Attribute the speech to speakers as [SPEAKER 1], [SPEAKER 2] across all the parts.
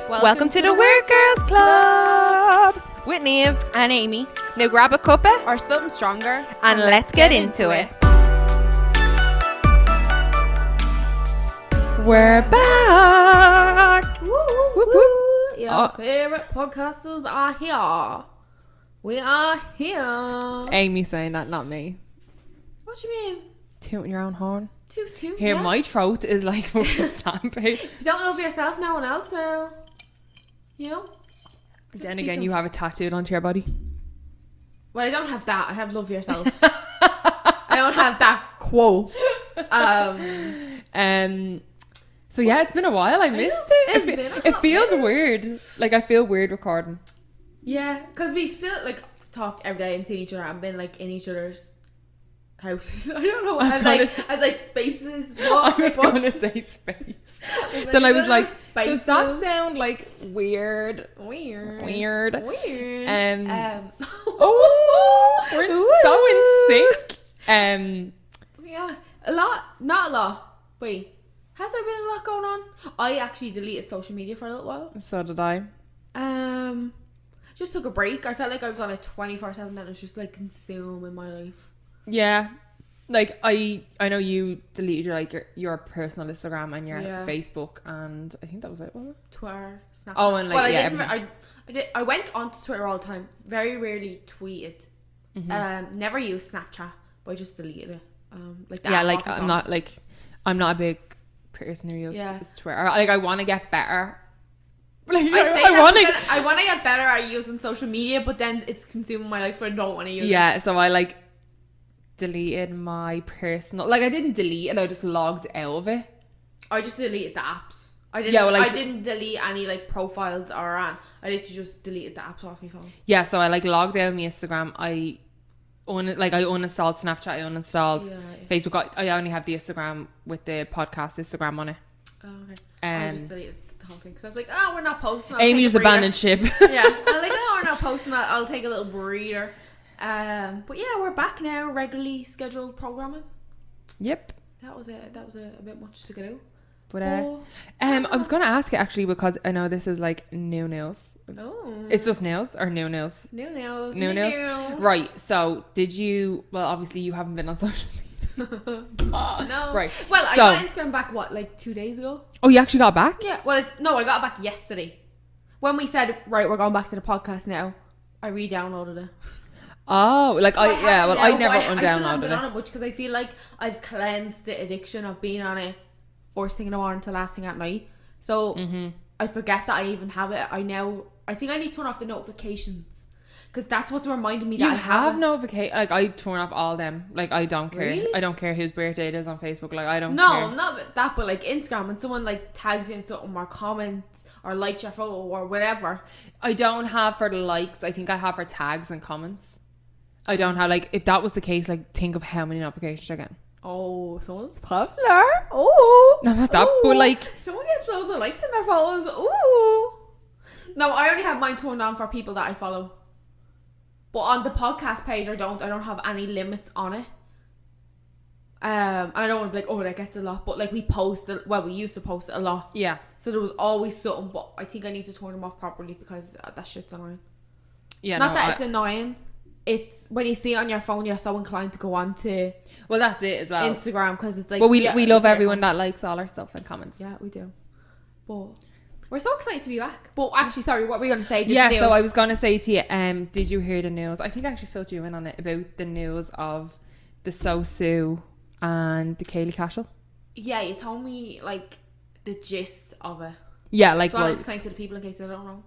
[SPEAKER 1] Welcome to the Weird Girls Club with Niamh
[SPEAKER 2] and Amy.
[SPEAKER 1] Now grab a cuppa
[SPEAKER 2] Or something stronger.
[SPEAKER 1] and let's get into it. We're back.
[SPEAKER 2] Woo,
[SPEAKER 1] Whoop,
[SPEAKER 2] woo.
[SPEAKER 1] whoop.
[SPEAKER 2] Your favourite podcasters are here. We are here.
[SPEAKER 1] Amy saying that, not me.
[SPEAKER 2] What do you mean?
[SPEAKER 1] Tooting your own horn.
[SPEAKER 2] Toot.
[SPEAKER 1] Here,
[SPEAKER 2] Yeah.
[SPEAKER 1] my throat is like fucking sandpaper.
[SPEAKER 2] If you don't love yourself, no one else will. You know?
[SPEAKER 1] Then again, you have it tattooed onto your body.
[SPEAKER 2] Well, I don't have that. I have love yourself. I don't have that quote.
[SPEAKER 1] So yeah, it's been a while. I missed it. It feels weird. Like I feel weird recording.
[SPEAKER 2] Yeah, because we've still like talked every day and seen each other and been like in each other's houses. I don't know. I was like spaces. What?
[SPEAKER 1] I was going to say space. Then I was like,
[SPEAKER 2] spaces.
[SPEAKER 1] does that sound like weird?
[SPEAKER 2] Weird.
[SPEAKER 1] Oh, we're so in sync.
[SPEAKER 2] Yeah, a lot. Not a lot. Wait, has there been a lot going on? I actually deleted social media for a little while.
[SPEAKER 1] So did I.
[SPEAKER 2] Just took a break. I felt like I was on it 24/7 and it was just like consuming my life.
[SPEAKER 1] Yeah, like I know you deleted your personal Instagram and your Facebook, and I think that was it, wasn't it?
[SPEAKER 2] Twitter, Snapchat.
[SPEAKER 1] Oh, and like
[SPEAKER 2] I went onto Twitter all the time. Very rarely tweeted.
[SPEAKER 1] Mm-hmm.
[SPEAKER 2] Never used Snapchat, but I just deleted it.
[SPEAKER 1] I'm not a big person who uses Twitter. Like I want to get better. Like,
[SPEAKER 2] I want to get better at using social media, but then it's consuming my life, so I don't want to use it.
[SPEAKER 1] Yeah, so I like deleted my personal. Like I didn't delete it. I just logged out of it.
[SPEAKER 2] I just deleted the apps. I didn't delete any like profiles or I literally just deleted the apps off my phone.
[SPEAKER 1] Yeah, so I like logged out of my Instagram. I uninstalled Snapchat. I uninstalled Facebook. I only have the Instagram with the podcast Instagram on it.
[SPEAKER 2] Oh, okay. I just deleted the whole thing because I was like, we're not posting.
[SPEAKER 1] Amy just abandoned ship.
[SPEAKER 2] Yeah, I'm like, we're not posting. I'll take a little breather. But yeah, we're back now. Regularly scheduled programming.
[SPEAKER 1] Yep.
[SPEAKER 2] That was a bit much to get out.
[SPEAKER 1] But I was gonna ask you actually because I know this is like new news.
[SPEAKER 2] Oh.
[SPEAKER 1] It's just news or new news?
[SPEAKER 2] New news.
[SPEAKER 1] Right. So did you? Well, obviously you haven't been on social media.
[SPEAKER 2] No.
[SPEAKER 1] Right.
[SPEAKER 2] Well, I got Instagram back like 2 days ago.
[SPEAKER 1] Oh, you actually got back?
[SPEAKER 2] Yeah. Well, I got it back yesterday. When we said right, we're going back to the podcast now. I re-downloaded it.
[SPEAKER 1] Oh, like
[SPEAKER 2] So
[SPEAKER 1] I never
[SPEAKER 2] I still haven't
[SPEAKER 1] undownloaded
[SPEAKER 2] been
[SPEAKER 1] it.
[SPEAKER 2] on it much because I feel like I've cleansed the addiction of being on it first thing in the morning to last thing at night. So I forget that I even have it. I think I need to turn off the notifications because that's what's reminding me that
[SPEAKER 1] You
[SPEAKER 2] I
[SPEAKER 1] have notification. Like I turn off all them. Like I don't care.
[SPEAKER 2] Really?
[SPEAKER 1] I don't care whose birthday it is on Facebook. Like I don't.
[SPEAKER 2] No,
[SPEAKER 1] care.
[SPEAKER 2] not that, but like Instagram when someone like tags you in something or comments or likes your photo or whatever.
[SPEAKER 1] I don't have for the likes. I think I have for tags and comments. I don't have like if that was the case. Like think of how many notifications I get.
[SPEAKER 2] Oh, someone's popular. Oh,
[SPEAKER 1] no, not that. But like
[SPEAKER 2] someone gets loads of likes in their photos. Ooh. No, I only have mine turned on for people that I follow. But on the podcast page, I don't have any limits on it. And I don't want to be like, oh, that gets a lot. But like we used to post it a lot.
[SPEAKER 1] Yeah.
[SPEAKER 2] So there was always something. But I think I need to turn them off properly because that shit's annoying.
[SPEAKER 1] Yeah.
[SPEAKER 2] Not that it's annoying. It's when you see it on your phone, you're so inclined to go on to.
[SPEAKER 1] Well, that's it as well.
[SPEAKER 2] Instagram because it's like.
[SPEAKER 1] Well, we love everyone that likes all our stuff and comments.
[SPEAKER 2] Yeah, we do. But we're so excited to be back. But actually, sorry, what were you going to say?
[SPEAKER 1] So I was going to say to you, did you hear the news? I think I actually filled you in on it about the news of the Sosu and the Kaylee Cashel.
[SPEAKER 2] Yeah, you told me like the gist of it.
[SPEAKER 1] Yeah, like.
[SPEAKER 2] Do you want to explain to the people in case they don't know?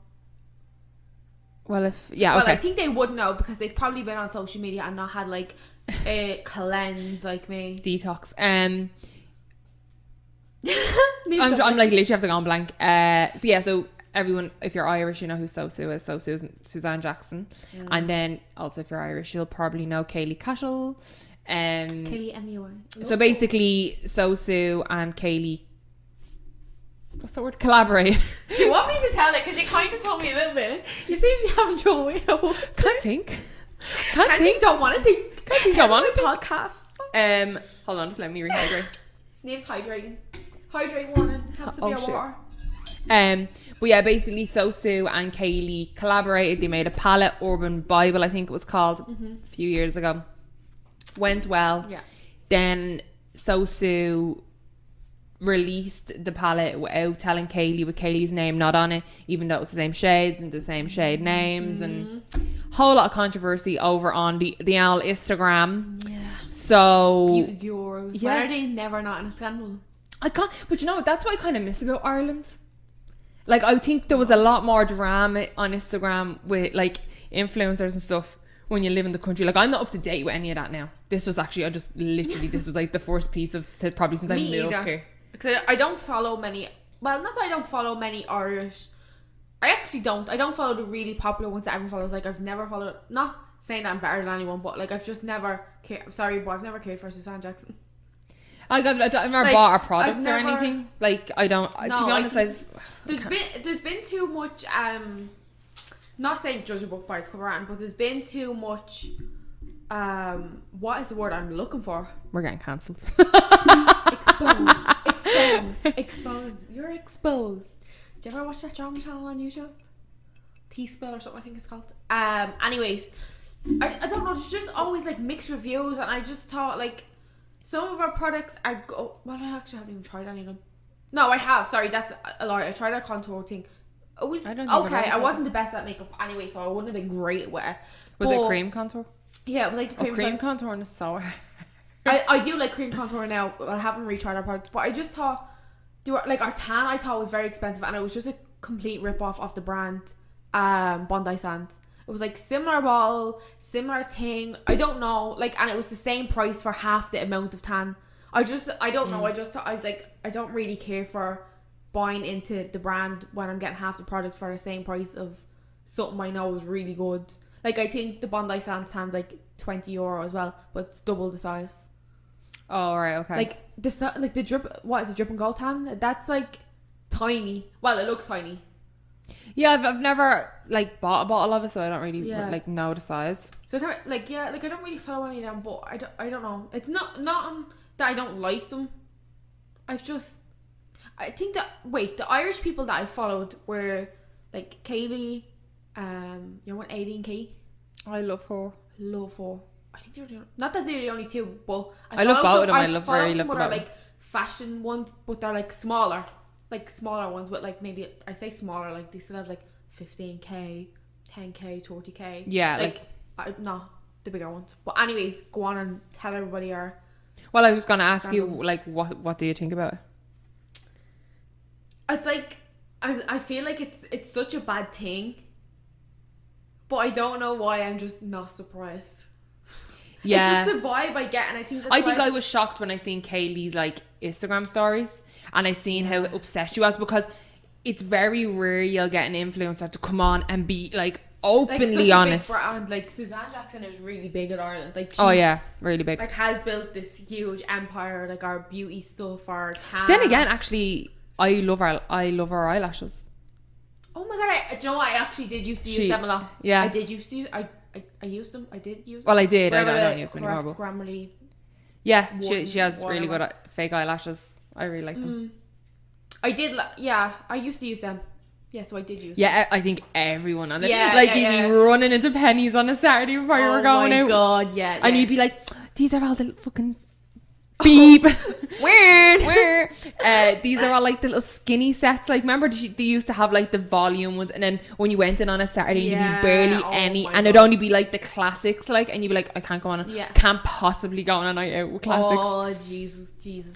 [SPEAKER 1] Well, okay.
[SPEAKER 2] I think they would know because they've probably been on social media and not had like a cleanse like me.
[SPEAKER 1] Detox. I'm like literally have to go on blank. So everyone, if you're Irish, you know who Sosu is. Sosu is Suzanne Jackson. And then also if you're Irish, you'll probably know Kaylee Cashel.
[SPEAKER 2] Kaylee M.U.I.
[SPEAKER 1] So basically Sosu and Kaylee, what's the word? Collaborate.
[SPEAKER 2] Do you want me to tell it? Because you kind of told me a little bit. You seem to be having trouble.
[SPEAKER 1] Can't think.
[SPEAKER 2] Don't want to think.
[SPEAKER 1] Can't think. Don't want to
[SPEAKER 2] podcast.
[SPEAKER 1] Hold on, just let me rehydrate.
[SPEAKER 2] Niamh's hydrating. Hydrate warning. Have some of your water.
[SPEAKER 1] But yeah, basically Sosu and Kaylee collaborated. They made a palette, Urban Bible I think it was called, a few years ago. Went well.
[SPEAKER 2] Yeah.
[SPEAKER 1] Then Sosu released the palette without telling Kaylee, with Kaylee's name not on it, even though it was the same shades and the same shade names, and whole lot of controversy over on the old Instagram.
[SPEAKER 2] Yeah.
[SPEAKER 1] So
[SPEAKER 2] Beauty gurus.
[SPEAKER 1] yes.
[SPEAKER 2] Why are they never not in a scandal?
[SPEAKER 1] I can't, but you know, that's what I kind of miss about Ireland. Like, I think there was a lot more drama on Instagram with like influencers and stuff when you live in the country. Like, I'm not up to date with any of that now. This was actually, this was like the first piece of probably since I moved here.
[SPEAKER 2] Because I don't follow many, well, not that I don't follow many Irish, I actually don't. I don't follow the really popular ones that everyone follows. Like, I've never followed, not saying that I'm better than anyone, but like, I've just never cared, sorry, but I've never cared for Suzanne Jackson.
[SPEAKER 1] I've never
[SPEAKER 2] Like,
[SPEAKER 1] bought her products
[SPEAKER 2] I've
[SPEAKER 1] or
[SPEAKER 2] never-
[SPEAKER 1] anything. Like, I don't,
[SPEAKER 2] No,
[SPEAKER 1] to be honest,
[SPEAKER 2] there's been too much, not saying judge a book by its cover, but there's been too much, what is the word I'm looking for?
[SPEAKER 1] we're getting cancelled.
[SPEAKER 2] Exposed. You're exposed. Do you ever watch that drama channel on YouTube? T-Spill or something, I think it's called. Anyways, I don't know. There's just always like mixed reviews, and I just thought like some of our products are well, I actually haven't even tried any of them. No, I have. Sorry, that's a lie. I tried that contour thing. It was
[SPEAKER 1] I don't think I've
[SPEAKER 2] okay.
[SPEAKER 1] ever
[SPEAKER 2] I
[SPEAKER 1] tried
[SPEAKER 2] wasn't the best at makeup anyway, so I wouldn't have been great with it.
[SPEAKER 1] Was it
[SPEAKER 2] But-
[SPEAKER 1] cream contour?
[SPEAKER 2] Yeah, it was like the
[SPEAKER 1] Cream contour is sour.
[SPEAKER 2] I do like cream contour now, but I haven't retried our products. But I just thought, like our tan, I thought was very expensive, and it was just a complete rip off of the brand, Bondi Sands. It was like similar bottle, similar thing. I don't know, like, and it was the same price for half the amount of tan. I don't know. I was like, I don't really care for buying into the brand when I'm getting half the product for the same price of something I know is really good. Like, I think the Bondi Sands tan's like €20 as well, but it's double the size.
[SPEAKER 1] Oh, right, okay.
[SPEAKER 2] Like the drip, what is it, drip and gold tan? That's like tiny. Well, it looks tiny.
[SPEAKER 1] yeah, I've never like bought a bottle of it, so I don't really
[SPEAKER 2] Yeah.
[SPEAKER 1] like know the size.
[SPEAKER 2] So I kind of like, yeah, like I don't really follow any of them, but I don't know. It's not that I don't like them. I think that the Irish people that I followed were like Kaylee, you know what, 18K.
[SPEAKER 1] I love her.
[SPEAKER 2] Love her. I think they're not that they're the only two, but
[SPEAKER 1] I love both of them. I love
[SPEAKER 2] follow
[SPEAKER 1] very
[SPEAKER 2] some
[SPEAKER 1] love
[SPEAKER 2] that are
[SPEAKER 1] both.
[SPEAKER 2] like fashion ones, but they're like smaller ones. But like maybe I say smaller, like they still have like 15K, 10K, 20K.
[SPEAKER 1] Yeah,
[SPEAKER 2] no, the bigger ones. But anyways, go on and tell everybody your.
[SPEAKER 1] Well, I was just gonna ask you,
[SPEAKER 2] Standard.
[SPEAKER 1] like, what do you think about it?
[SPEAKER 2] It's like I feel like it's such a bad thing, but I don't know why. I'm just not surprised.
[SPEAKER 1] Yeah,
[SPEAKER 2] It's just the vibe I get, and I think that's
[SPEAKER 1] I think
[SPEAKER 2] why
[SPEAKER 1] I was shocked when I seen Kaylee's like Instagram stories, and I seen how obsessed she was, because it's very rare you'll get an influencer to come on and be like openly
[SPEAKER 2] such
[SPEAKER 1] honest.
[SPEAKER 2] A big brand. Like Suzanne Jackson is really big in Ireland. Like she,
[SPEAKER 1] Oh yeah, really big.
[SPEAKER 2] like has built this huge empire. Like our beauty stuff, our tan.
[SPEAKER 1] Then again, actually, I love her eyelashes.
[SPEAKER 2] Oh my god! Do you know what? I actually did used to use them a lot.
[SPEAKER 1] Yeah.
[SPEAKER 2] I did used to use. I used them. I did use.
[SPEAKER 1] Well, I did. I
[SPEAKER 2] Whatever
[SPEAKER 1] don't
[SPEAKER 2] the
[SPEAKER 1] use them anymore.
[SPEAKER 2] correct
[SPEAKER 1] But
[SPEAKER 2] Grammarly.
[SPEAKER 1] yeah, she has really
[SPEAKER 2] whatever.
[SPEAKER 1] good fake eyelashes. I really like them.
[SPEAKER 2] I did. Yeah, I used to use them. Yeah, so I did use.
[SPEAKER 1] Yeah, I think everyone on it.
[SPEAKER 2] Yeah,
[SPEAKER 1] like
[SPEAKER 2] yeah,
[SPEAKER 1] you'd
[SPEAKER 2] yeah.
[SPEAKER 1] be running into Pennies on a Saturday before you were going out.
[SPEAKER 2] Oh my god! Yeah.
[SPEAKER 1] And you'd be like, these are all the fucking beep.
[SPEAKER 2] weird.
[SPEAKER 1] Where these are all like the little skinny sets. Like, remember they used to have like the volume ones, and then when you went in on a Saturday, you'd
[SPEAKER 2] Yeah,
[SPEAKER 1] be barely
[SPEAKER 2] oh
[SPEAKER 1] any,
[SPEAKER 2] my
[SPEAKER 1] and it'd
[SPEAKER 2] God.
[SPEAKER 1] only be like the classics, like, and you'd be like, I can't go on,
[SPEAKER 2] Yeah.
[SPEAKER 1] can't possibly go on a night out with classics.
[SPEAKER 2] Oh Jesus!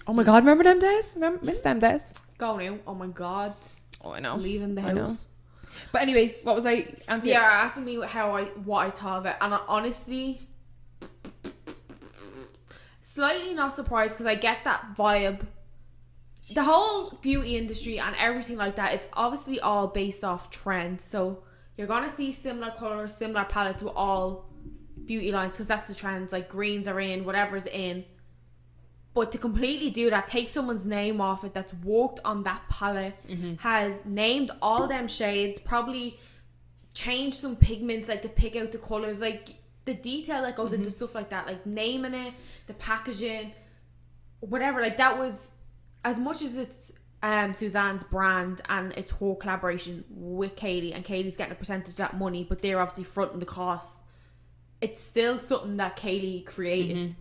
[SPEAKER 1] Oh my god, remember them days? Miss them days?
[SPEAKER 2] Going out. Oh my god.
[SPEAKER 1] Oh, I know.
[SPEAKER 2] Leaving the
[SPEAKER 1] I know.
[SPEAKER 2] house.
[SPEAKER 1] But anyway, what was I answering?
[SPEAKER 2] Yeah, asking me what I thought of it, and I honestly slightly not surprised, because I get that vibe. The whole beauty industry and everything like that, it's obviously all based off trends. So you're gonna see similar colors, similar palettes with all beauty lines, because that's the trends. Like greens are in, whatever's in. But to completely do that, take someone's name off it that's worked on that palette, has named all them shades, probably changed some pigments like to pick out the colours, like the detail that goes into stuff like that, like naming it, the packaging, whatever. Like that was, as much as it's Suzanne's brand and it's her collaboration with Kaylee, and Kaylee's getting a percentage of that money, but they're obviously fronting the cost. It's still something that Kaylee created.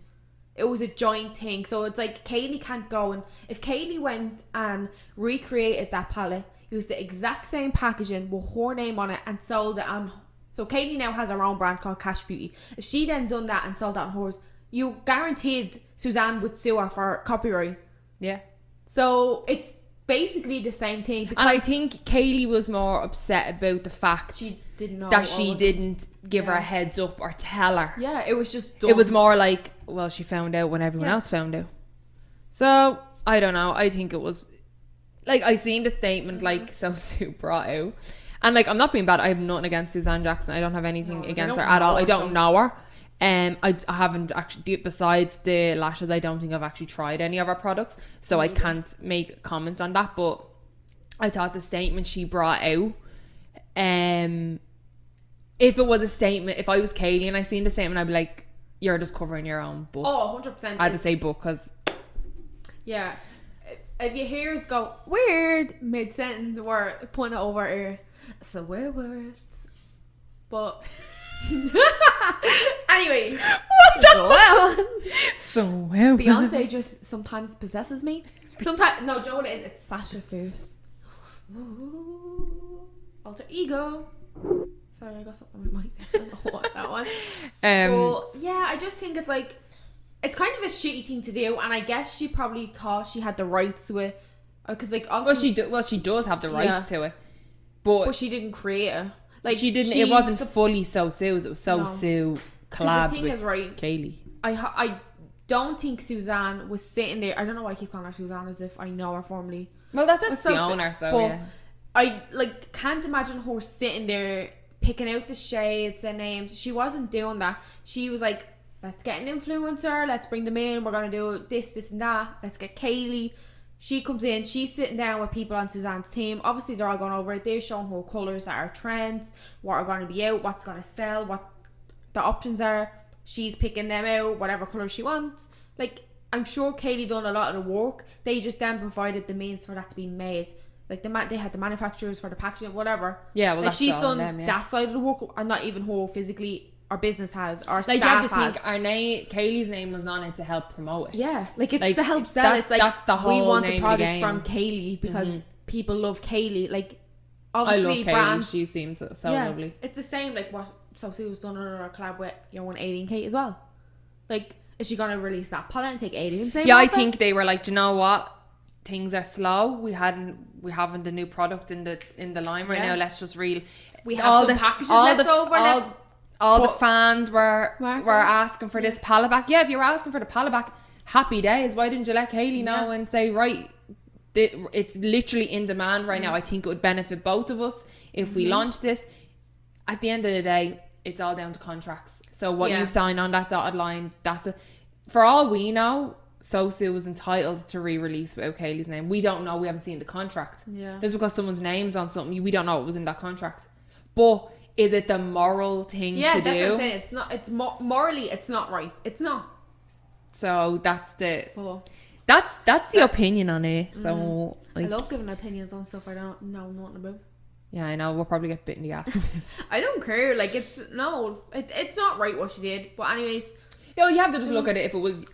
[SPEAKER 2] It was a joint thing, so it's like Kaylee can't go, and if Kaylee went and recreated that palette, used the exact same packaging with her name on it and sold it on, so Kaylee now has her own brand called Cash Beauty. If she then done that and sold that on hers, you guaranteed Suzanne would sue her for copyright.
[SPEAKER 1] Yeah.
[SPEAKER 2] So it's basically the same thing.
[SPEAKER 1] And I think Kaylee was more upset about the fact
[SPEAKER 2] she didn't know
[SPEAKER 1] that she didn't give her a heads up or tell her.
[SPEAKER 2] Yeah, it was just dumb.
[SPEAKER 1] It was more like, well, she found out when everyone else found out. So I don't know. I think it was like, I seen the statement like Sue brought out, and like, I'm not being bad. I have nothing against Suzanne Jackson. I don't have anything against her at all. I don't know her. I haven't actually, besides the lashes, I don't think I've actually tried any of her products, so I can't make a comment on that. But I thought the statement she brought out, if it was a statement, if I was Kaylee and I seen the statement, I'd be like, you're just covering your own butt.
[SPEAKER 2] Oh, 100%.
[SPEAKER 1] I had to say book, because
[SPEAKER 2] yeah, if you hear us go weird mid-sentence, we're putting it over here. So we're words. But anyway,
[SPEAKER 1] so well,
[SPEAKER 2] Beyonce just sometimes possesses me. Sometimes, no, do you know what it is? It's Sasha Fierce. Ooh, alter ego. Sorry, I got something with my I don't know what that was. But yeah, I just think it's like, it's kind of a shitty thing to do, and I guess she probably thought she had the rights to it, because like obviously,
[SPEAKER 1] she does have the rights to it, but
[SPEAKER 2] she didn't create it. Like,
[SPEAKER 1] she didn't. It wasn't fully So Sue's. It was Sue collab
[SPEAKER 2] the thing
[SPEAKER 1] with
[SPEAKER 2] is, right,
[SPEAKER 1] Kaylee.
[SPEAKER 2] I don't think Suzanne was sitting there. I don't know why I keep calling her Suzanne as if I know her formally.
[SPEAKER 1] Well, that's the owner, so yeah.
[SPEAKER 2] I like can't imagine her sitting there picking out the shades and names. She wasn't doing that. She was like, let's get an influencer, let's bring them in, we're gonna do this and that, let's get Kaylee. She comes in, she's sitting down with people on Suzanne's team. Obviously they're all going over it, they're showing her colours that are trends, what are going to be out, what's going to sell, what the options are. She's picking them out, whatever colour she wants. Like, I'm sure Kaylee done a lot of the work. They just then provided the means for that to be made. Like, they had the manufacturers for the packaging, whatever.
[SPEAKER 1] Yeah, well,
[SPEAKER 2] like,
[SPEAKER 1] that's
[SPEAKER 2] she's
[SPEAKER 1] all
[SPEAKER 2] done
[SPEAKER 1] them, yeah.
[SPEAKER 2] that side of the work, and not even her physically. Our business has, our
[SPEAKER 1] like,
[SPEAKER 2] staff
[SPEAKER 1] you have to
[SPEAKER 2] has.
[SPEAKER 1] think our name, Kaylee's name was on it to help promote it.
[SPEAKER 2] Yeah, like, it's
[SPEAKER 1] like,
[SPEAKER 2] to help sell. It's like,
[SPEAKER 1] that's the whole
[SPEAKER 2] we want
[SPEAKER 1] name
[SPEAKER 2] the
[SPEAKER 1] of the
[SPEAKER 2] product
[SPEAKER 1] game.
[SPEAKER 2] from Kaylee because people love Kaylee. Like,
[SPEAKER 1] I
[SPEAKER 2] obviously
[SPEAKER 1] love Kaylee.
[SPEAKER 2] brands,
[SPEAKER 1] She seems so lovely.
[SPEAKER 2] it's the same like what Sue's done on her collab with your one Alien Kate as well. Like, is she gonna release that palette and take Alien's name?
[SPEAKER 1] Yeah, I
[SPEAKER 2] off it?
[SPEAKER 1] think they were like, do you know what? Things are slow. We haven't a new product in the line right now. Let's just we
[SPEAKER 2] have some packages left over.
[SPEAKER 1] All the fans were asking for this palette back. Yeah, if you were asking for the palette back, happy days. Why didn't you let Kaylee know and say, right, it's literally in demand right now. I think it would benefit both of us if we launch this. At the end of the day, it's all down to contracts. So what you sign on that dotted line, for all we know, Sue was entitled to re-release without Kaylee's name. We don't know. We haven't seen the contract.
[SPEAKER 2] Yeah.
[SPEAKER 1] Just because someone's name's on something, we don't know what was in that contract. But is it the moral thing to do?
[SPEAKER 2] Yeah, that's what I'm saying. It's not. It's morally, it's not right. It's not.
[SPEAKER 1] So that's the opinion on it. So like,
[SPEAKER 2] I love giving opinions on stuff I don't know nothing about.
[SPEAKER 1] Yeah, I know. We'll probably get bit in the ass with this.
[SPEAKER 2] I don't care. Like, it's not right what she did. But anyways,
[SPEAKER 1] you have to just look at it. If it was,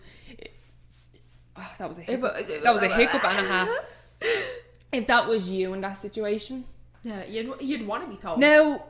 [SPEAKER 1] that was a hiccup. That was a hiccup and a half. If that was you in that situation,
[SPEAKER 2] yeah, you'd want to be told.
[SPEAKER 1] Now,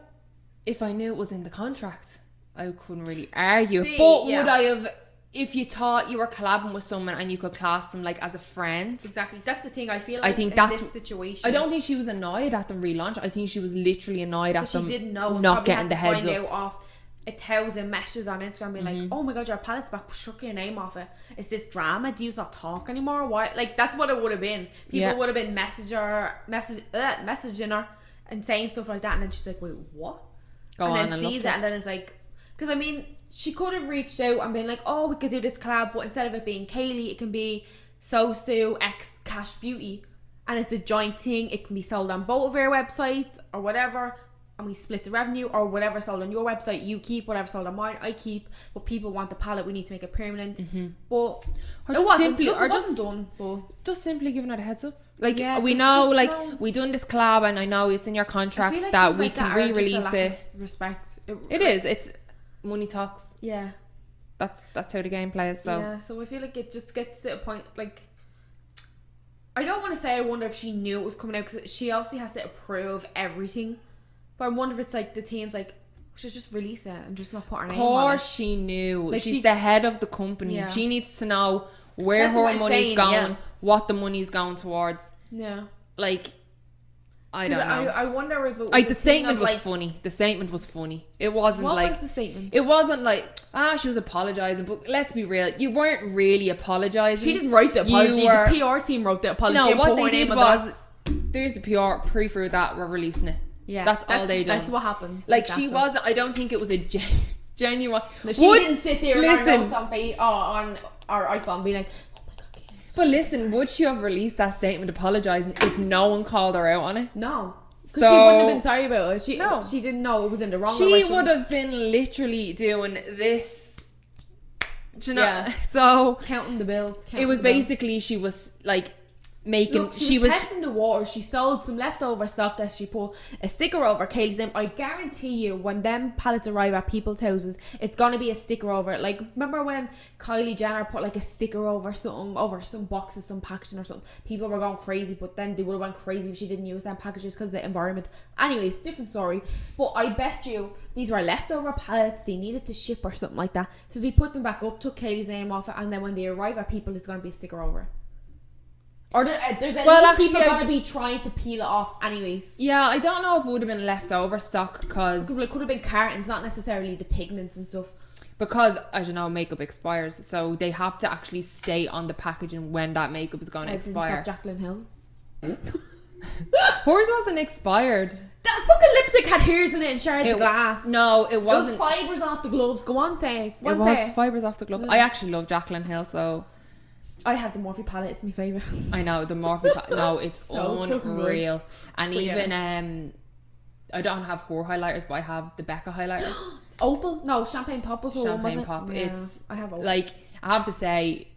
[SPEAKER 1] if I knew it was in the contract, I couldn't really argue.
[SPEAKER 2] See,
[SPEAKER 1] but would I have? If you thought you were collabing with someone and you could class them like as a friend.
[SPEAKER 2] Exactly. That's the thing. I feel like in this situation,
[SPEAKER 1] I don't think she was annoyed at them relaunch. I think she was literally annoyed at them.
[SPEAKER 2] She didn't know.
[SPEAKER 1] Not getting the heads up.
[SPEAKER 2] Out off 1,000 messages on Instagram being like, oh my god, your palette's back, shook your name off it. Is this drama? Do you not talk anymore? Why? Like, that's what it would have been. People would have been messaging her and saying stuff like that, and then she's like, wait, what? And then sees it, and then it's like, because I mean, she could have reached out and been like, oh, we could do this collab, but instead of it being Kaylee, it can be Sue x Cash Beauty, and it's a joint thing. It can be sold on both of our websites or whatever, and we split the revenue, or whatever sold on your website you keep, whatever sold on mine I keep, but people want the palette, we need to make it permanent. But
[SPEAKER 1] Or
[SPEAKER 2] it
[SPEAKER 1] just
[SPEAKER 2] wasn't,
[SPEAKER 1] simply,
[SPEAKER 2] look,
[SPEAKER 1] or
[SPEAKER 2] it
[SPEAKER 1] just
[SPEAKER 2] wasn't done, but
[SPEAKER 1] just simply giving her a heads up. Like,
[SPEAKER 2] Yeah,
[SPEAKER 1] we
[SPEAKER 2] just-
[SPEAKER 1] know,
[SPEAKER 2] just
[SPEAKER 1] like,
[SPEAKER 2] know.
[SPEAKER 1] we done this collab, and I know it's in your
[SPEAKER 2] I
[SPEAKER 1] contract
[SPEAKER 2] feel like
[SPEAKER 1] that
[SPEAKER 2] things
[SPEAKER 1] we
[SPEAKER 2] like
[SPEAKER 1] can
[SPEAKER 2] that are just a
[SPEAKER 1] re-release
[SPEAKER 2] lack
[SPEAKER 1] it.
[SPEAKER 2] of respect.
[SPEAKER 1] It is. It's money talks.
[SPEAKER 2] Yeah.
[SPEAKER 1] That's how the game plays. So
[SPEAKER 2] Yeah, so I feel like it just gets to a point, like, I don't want to say I wonder if she knew it was coming out, because she obviously has to approve everything, but I wonder if it's like the team's like, we should just release it and just not put her
[SPEAKER 1] of
[SPEAKER 2] name on it.
[SPEAKER 1] course she knew.
[SPEAKER 2] Like,
[SPEAKER 1] She's
[SPEAKER 2] she-
[SPEAKER 1] the head of the company.
[SPEAKER 2] Yeah.
[SPEAKER 1] She needs to know where
[SPEAKER 2] That's what
[SPEAKER 1] her
[SPEAKER 2] I'm
[SPEAKER 1] money's
[SPEAKER 2] saying,
[SPEAKER 1] going,
[SPEAKER 2] yeah.
[SPEAKER 1] what the money's going towards.
[SPEAKER 2] Yeah.
[SPEAKER 1] Like, I
[SPEAKER 2] 'Cause
[SPEAKER 1] don't know.
[SPEAKER 2] I wonder if it was
[SPEAKER 1] Like,
[SPEAKER 2] a
[SPEAKER 1] the
[SPEAKER 2] thing
[SPEAKER 1] statement
[SPEAKER 2] of,
[SPEAKER 1] was
[SPEAKER 2] like,
[SPEAKER 1] funny. The statement was funny. It wasn't
[SPEAKER 2] what
[SPEAKER 1] like
[SPEAKER 2] was the statement?
[SPEAKER 1] it wasn't like she was apologizing. But let's be real, you weren't really apologizing.
[SPEAKER 2] She didn't write the apology.
[SPEAKER 1] You were-
[SPEAKER 2] The PR team wrote the apology.
[SPEAKER 1] No,
[SPEAKER 2] and
[SPEAKER 1] what
[SPEAKER 2] put
[SPEAKER 1] they
[SPEAKER 2] her
[SPEAKER 1] did
[SPEAKER 2] name on
[SPEAKER 1] was there's the PR pre-through that we're releasing it.
[SPEAKER 2] yeah,
[SPEAKER 1] that's all they done.
[SPEAKER 2] That's what happens.
[SPEAKER 1] Like,
[SPEAKER 2] That's
[SPEAKER 1] she
[SPEAKER 2] it.
[SPEAKER 1] wasn't. I don't think it was a genuine.
[SPEAKER 2] No, she
[SPEAKER 1] Would-
[SPEAKER 2] didn't sit there in her
[SPEAKER 1] listen.
[SPEAKER 2] notes on our iPhone and be like, oh my god, Katie, I'm so
[SPEAKER 1] But listen, would she have released that statement apologising if no one called her out on it?
[SPEAKER 2] no. Because
[SPEAKER 1] So-
[SPEAKER 2] she wouldn't have been sorry about it.
[SPEAKER 1] No.
[SPEAKER 2] She didn't know it was in the wrong
[SPEAKER 1] She
[SPEAKER 2] way.
[SPEAKER 1] would have been literally doing this. Do you know?
[SPEAKER 2] Yeah.
[SPEAKER 1] So
[SPEAKER 2] counting the bills.
[SPEAKER 1] it was basically she was like making.
[SPEAKER 2] Look, she was testing the water. She sold some leftover stock that she put a sticker over Kaylee's name. I guarantee you, when them pallets arrive at people's houses, it's gonna be a sticker over it. Like, remember when Kylie Jenner put like a sticker over something, over some boxes, some packaging or something? People were going crazy, but then they would have went crazy if she didn't use them packages because of the environment. Anyways, different story. But I bet you these were leftover pallets. They needed to ship or something like that, so they put them back up, took Kaylee's name off it, and then when they arrive at people, it's gonna be a sticker over it. Or there's at least
[SPEAKER 1] actually,
[SPEAKER 2] people gonna be trying to peel it off anyways.
[SPEAKER 1] Yeah, I don't know if it would have been leftover stock because
[SPEAKER 2] It could have been cartons, not necessarily the pigments and stuff.
[SPEAKER 1] as you know, makeup expires, so they have to actually stay on the packaging when that makeup is going to
[SPEAKER 2] I didn't
[SPEAKER 1] expire.
[SPEAKER 2] stop Jacqueline Hill.
[SPEAKER 1] Hers wasn't expired.
[SPEAKER 2] That fucking lipstick had hairs in it and shards of glass.
[SPEAKER 1] No, it
[SPEAKER 2] It was
[SPEAKER 1] wasn't.
[SPEAKER 2] fibres off the gloves. Go on, say.
[SPEAKER 1] It was fibres off the gloves. I actually love Jacqueline Hill, so
[SPEAKER 2] I have the Morphe palette. It's my favourite.
[SPEAKER 1] I know the Morphe. No, it's
[SPEAKER 2] So fucking
[SPEAKER 1] unreal. And
[SPEAKER 2] But
[SPEAKER 1] even I don't have her highlighters, but I have the Becca highlighter.
[SPEAKER 2] Opal? No, Champagne Pop was her one, wasn't
[SPEAKER 1] Champagne
[SPEAKER 2] it?
[SPEAKER 1] Pop.
[SPEAKER 2] Yeah,
[SPEAKER 1] It's
[SPEAKER 2] I have Opal.
[SPEAKER 1] like, I have to say,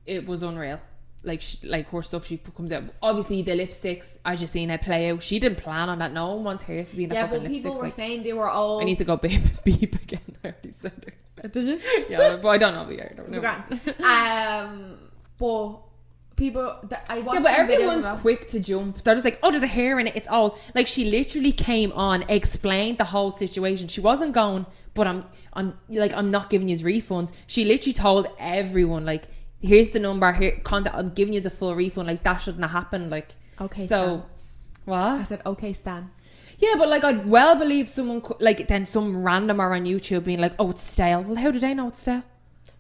[SPEAKER 1] it was unreal. Like like her stuff she comes out. Obviously the lipsticks, as you've seen it play out, she didn't plan on that. No one wants hers to be in the
[SPEAKER 2] yeah,
[SPEAKER 1] fucking
[SPEAKER 2] but people
[SPEAKER 1] lipsticks.
[SPEAKER 2] were
[SPEAKER 1] Like,
[SPEAKER 2] saying they were all.
[SPEAKER 1] I need to go beep again. I already said it.
[SPEAKER 2] Did you?
[SPEAKER 1] Yeah, but I don't know. I don't know.
[SPEAKER 2] Grand. But people, I watched.
[SPEAKER 1] Yeah, but
[SPEAKER 2] some videos
[SPEAKER 1] everyone's
[SPEAKER 2] of that.
[SPEAKER 1] quick to jump. They're just like, oh, there's a hair in it. It's all like, she literally came on, explained the whole situation. She wasn't going, but I'm not giving you refunds. She literally told everyone, like, here's the number, here contact. I'm giving you the full refund. Like, that shouldn't have happened. Like,
[SPEAKER 2] Okay,
[SPEAKER 1] so
[SPEAKER 2] Stan.
[SPEAKER 1] what?
[SPEAKER 2] I said, okay, Stan.
[SPEAKER 1] Yeah, but like, I'd well believe someone could, like, then some randomer on YouTube being like, oh, it's stale. Well, how do they know it's stale?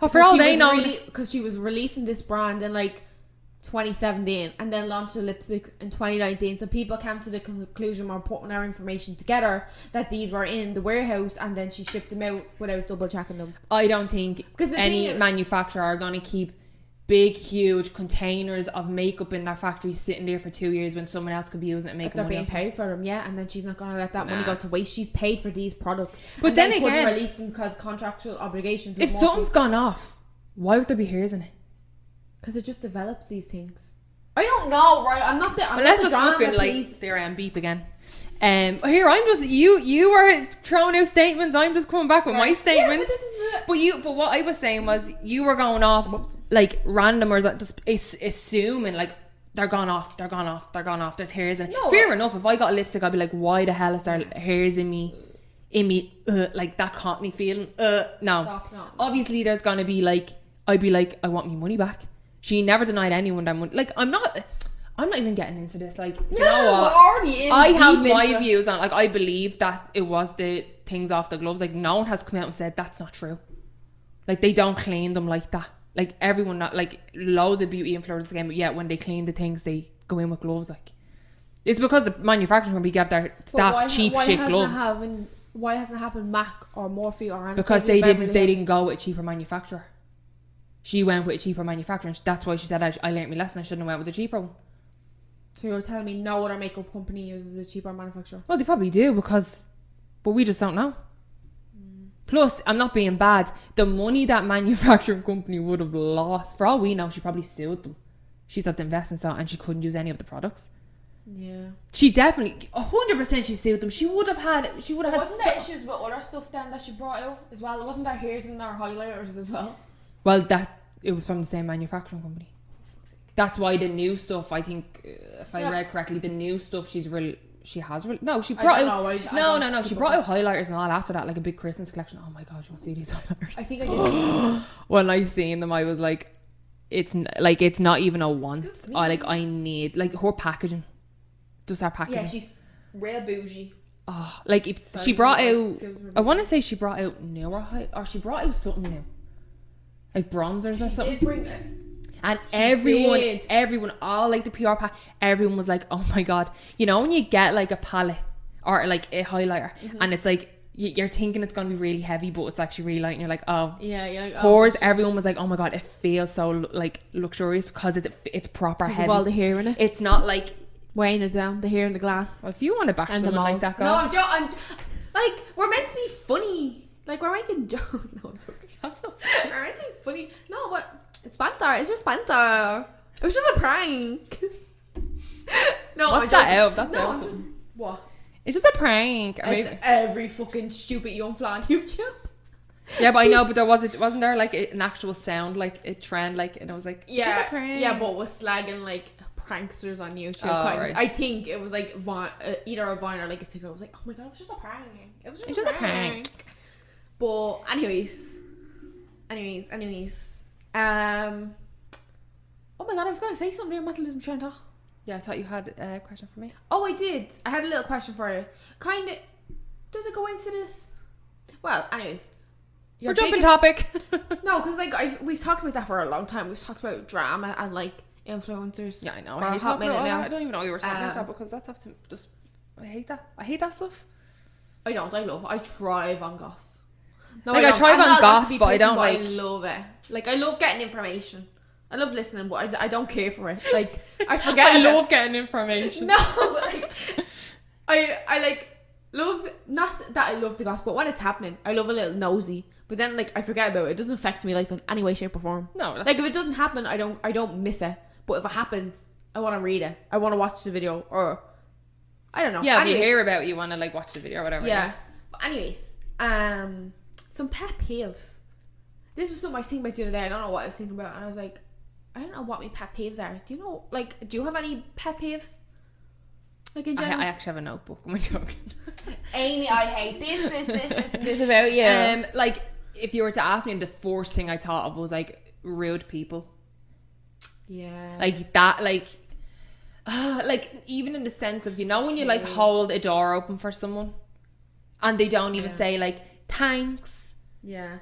[SPEAKER 1] Oh, for all they know,
[SPEAKER 2] because she was releasing this brand in like 2017 and then launched the lipstick in 2019, so people came to the conclusion, we're putting our information together, that these were in the warehouse, and then she shipped them out without double checking them.
[SPEAKER 1] I don't think
[SPEAKER 2] 'Cause the
[SPEAKER 1] any
[SPEAKER 2] thing is-
[SPEAKER 1] manufacturer are going to keep big, huge containers of makeup in their factory sitting there for 2 years when someone else could be using it and
[SPEAKER 2] If
[SPEAKER 1] making
[SPEAKER 2] they're
[SPEAKER 1] money
[SPEAKER 2] being
[SPEAKER 1] off it.
[SPEAKER 2] paid for them, yeah, and then she's not going to let that money
[SPEAKER 1] Nah.
[SPEAKER 2] go to waste. She's paid for these products,
[SPEAKER 1] But
[SPEAKER 2] and
[SPEAKER 1] then
[SPEAKER 2] couldn't
[SPEAKER 1] again,
[SPEAKER 2] release them because contractual obligations.
[SPEAKER 1] if something's gone off, why would there be hairs in it?
[SPEAKER 2] because it just develops these things. I don't know, right? I'm not the. I'm
[SPEAKER 1] Well,
[SPEAKER 2] not
[SPEAKER 1] let's
[SPEAKER 2] the
[SPEAKER 1] just
[SPEAKER 2] drama
[SPEAKER 1] fucking like
[SPEAKER 2] police.
[SPEAKER 1] there I am beep again. Here I'm just you are throwing out statements. I'm just coming back with my
[SPEAKER 2] Yeah,
[SPEAKER 1] statements.
[SPEAKER 2] but this is it.
[SPEAKER 1] But what I was saying was you were going off like randomers that just assuming like they're gone off. There's hairs in it.
[SPEAKER 2] No,
[SPEAKER 1] Fair enough. If I got a lipstick, I'd be like, why the hell is there hairs in me? Like that cottony feeling. No.
[SPEAKER 2] Stop, no.
[SPEAKER 1] Obviously, there's gonna be like, I'd be like, I want my money back. She never denied anyone that money. Like, I'm not even getting into this. Like, you know what?
[SPEAKER 2] We're already in
[SPEAKER 1] I have
[SPEAKER 2] deep
[SPEAKER 1] my
[SPEAKER 2] into-
[SPEAKER 1] views on, like, I believe that it was the things off the gloves. Like, no one has come out and said that's not true. Like, they don't clean them like that. Like, everyone, not like loads of beauty influencers again, but yeah, when they clean the things, they go in with gloves. Like, it's because the manufacturing company give their
[SPEAKER 2] But
[SPEAKER 1] staff cheap shit gloves
[SPEAKER 2] Why hasn't it happened MAC or Morphe or anything?
[SPEAKER 1] because they didn't go with a cheaper manufacturer. She went with a cheaper manufacturer. And that's why she said, I learned my lesson. I shouldn't have went with a cheaper one.
[SPEAKER 2] So you're telling me no other makeup company uses a cheaper manufacturer?
[SPEAKER 1] Well, they probably do because But we just don't know. Plus, I'm not being bad. The money that manufacturing company would have lost, for all we know, she probably sued them. She's had to invest in so, and she couldn't use any of the products.
[SPEAKER 2] Yeah.
[SPEAKER 1] She definitely, 100% she sued them. She would have had.
[SPEAKER 2] Wasn't there issues with other stuff then that she brought out as well? Wasn't there hairs in our highlighters as well?
[SPEAKER 1] Well, it was from the same manufacturing company. That's why the new stuff, I think, if I read correctly, the new stuff she brought out. She brought out highlighters and all after that, like a big Christmas collection. Oh my god, you want to see these highlighters?
[SPEAKER 2] I think I did.
[SPEAKER 1] When I seen them, I was like, it's not even a want. I need like her packaging. Just our packaging.
[SPEAKER 2] Yeah, she's real bougie.
[SPEAKER 1] Oh, like she brought out. I want to say she brought out newer or she brought out something new, like bronzers or something.
[SPEAKER 2] Did bring it.
[SPEAKER 1] And everyone, all like the PR pack, everyone was like, oh my god. You know when you get like a palette or like a highlighter and it's like, you're thinking it's going to be really heavy, but it's actually really light and you're like, oh.
[SPEAKER 2] Yeah, you're like,
[SPEAKER 1] hers, everyone was like, oh my god, it feels so like luxurious because it's proper heavy.
[SPEAKER 2] Of all the hair in it.
[SPEAKER 1] It's not like
[SPEAKER 2] weighing it down, the hair in the glass.
[SPEAKER 1] Well, if you want to bash someone like that,
[SPEAKER 2] no, I'm like, we're meant to be funny. Like, we're making jokes. No, I'm joking. That's so funny. We're meant to be funny. No, but it's banter. It's just banter. It was just a prank. No,
[SPEAKER 1] what's that out? That's
[SPEAKER 2] no,
[SPEAKER 1] awesome.
[SPEAKER 2] I'm just what?
[SPEAKER 1] It's just a prank.
[SPEAKER 2] It's every fucking stupid young fella on YouTube.
[SPEAKER 1] Yeah, but I know, but wasn't there like an actual sound, like a trend, like, and it was like,
[SPEAKER 2] yeah,
[SPEAKER 1] just a prank.
[SPEAKER 2] yeah, but was slagging like pranksters on YouTube.
[SPEAKER 1] Right.
[SPEAKER 2] I think it was like either a Vine or like a TikTok. I was like, oh my god, it was just a prank. It was just a prank. But anyways. Oh my god, I was gonna say something. I must lose my train of thought.
[SPEAKER 1] Yeah, I thought you had a question for me.
[SPEAKER 2] Oh, I did. I had a little question for you. Kind of. Does it go into this? Well, anyways.
[SPEAKER 1] We're jumping topic.
[SPEAKER 2] No, because like we've talked about that for a long time. We've talked about drama and like influencers.
[SPEAKER 1] Yeah, I know.
[SPEAKER 2] For a hot minute now.
[SPEAKER 1] I don't even know you were talking about that because that's have to just. I hate that stuff.
[SPEAKER 2] I don't. I love it. I thrive on goss. No,
[SPEAKER 1] like I thrive on goss, but I don't like.
[SPEAKER 2] I love it. Like I love getting information. I love listening, but I don't care for it. Like I forget.
[SPEAKER 1] I love getting information.
[SPEAKER 2] No, like I like love, not that I love the gossip, but when it's happening, I love a little nosy. But then like I forget about it. It doesn't affect me like in any way, shape, or form.
[SPEAKER 1] No,
[SPEAKER 2] like if it doesn't happen, I don't miss it. But if it happens, I want to read it. I want to watch the video, or I don't know.
[SPEAKER 1] Yeah, anyways, if you hear about it, you want to like watch the video or whatever.
[SPEAKER 2] Yeah. But anyways, some pet peeves. This was something I was thinking about the other day. I don't know what I was thinking about, and I was like, I don't know what my pet peeves are. Do you know? Like, do you have any pet peeves? Like in general?
[SPEAKER 1] I actually have a notebook. I'm joking.
[SPEAKER 2] Amy, I hate this about you.
[SPEAKER 1] Like, if you were to ask me, the first thing I thought of was like rude people.
[SPEAKER 2] Yeah.
[SPEAKER 1] Like that, like even in the sense of, you know, when you like hold a door open for someone, and they don't even say like thanks.
[SPEAKER 2] Yeah.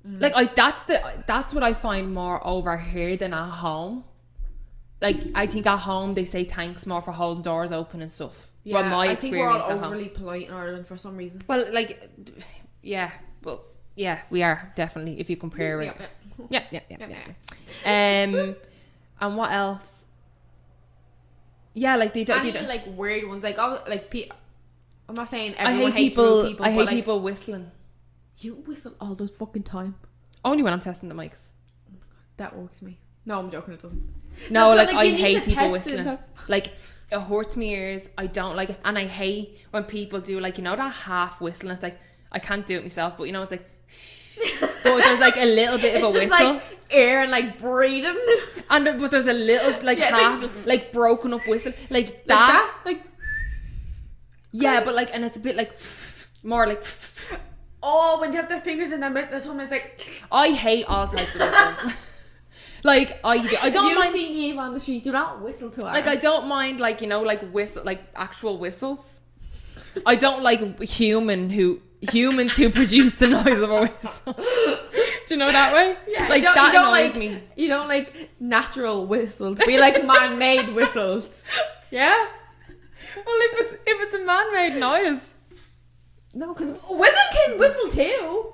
[SPEAKER 1] Mm. Like that's what I find more over here than at home. Like I think at home they say thanks more for holding doors open and stuff.
[SPEAKER 2] Yeah,
[SPEAKER 1] well, my
[SPEAKER 2] I think we're all
[SPEAKER 1] experience at
[SPEAKER 2] overly
[SPEAKER 1] home.
[SPEAKER 2] polite in Ireland for some reason.
[SPEAKER 1] Well, like, yeah, well, yeah, we are definitely if you compare it. Yeah. And what else? Yeah, like they don't.
[SPEAKER 2] Any like weird ones, like I'm not saying everyone
[SPEAKER 1] I hate
[SPEAKER 2] hates
[SPEAKER 1] people.
[SPEAKER 2] rude people.
[SPEAKER 1] I hate
[SPEAKER 2] but, like,
[SPEAKER 1] people whistling.
[SPEAKER 2] You whistle all the fucking time.
[SPEAKER 1] Only when I'm testing the mics.
[SPEAKER 2] That works me. No, I'm joking. It doesn't.
[SPEAKER 1] No,
[SPEAKER 2] like
[SPEAKER 1] I hate people whistling. Like it hurts my ears. I don't like it, and I hate when people do like, you know, that half whistle. It's like I can't do it myself, but you know, it's like. But there's like a little bit of a
[SPEAKER 2] just
[SPEAKER 1] whistle,
[SPEAKER 2] like air and like breathing,
[SPEAKER 1] and but there's a little like half like broken up whistle like that.
[SPEAKER 2] Like
[SPEAKER 1] yeah, but like, and it's a bit like more like.
[SPEAKER 2] Oh, when you have their fingers in their mouth, that's when it's like.
[SPEAKER 1] I hate all types of whistles. Like I don't mind.
[SPEAKER 2] If you see Niamh on the street, do not whistle to her.
[SPEAKER 1] Like I don't mind, like, you know, like whistle, like actual whistles. I don't like humans who produce the noise of a whistle. Do you know that way?
[SPEAKER 2] Yeah.
[SPEAKER 1] Like that annoys me.
[SPEAKER 2] You don't like natural whistles. We like man-made whistles. Yeah.
[SPEAKER 1] Well, if it's a man-made noise.
[SPEAKER 2] No, because women can whistle too.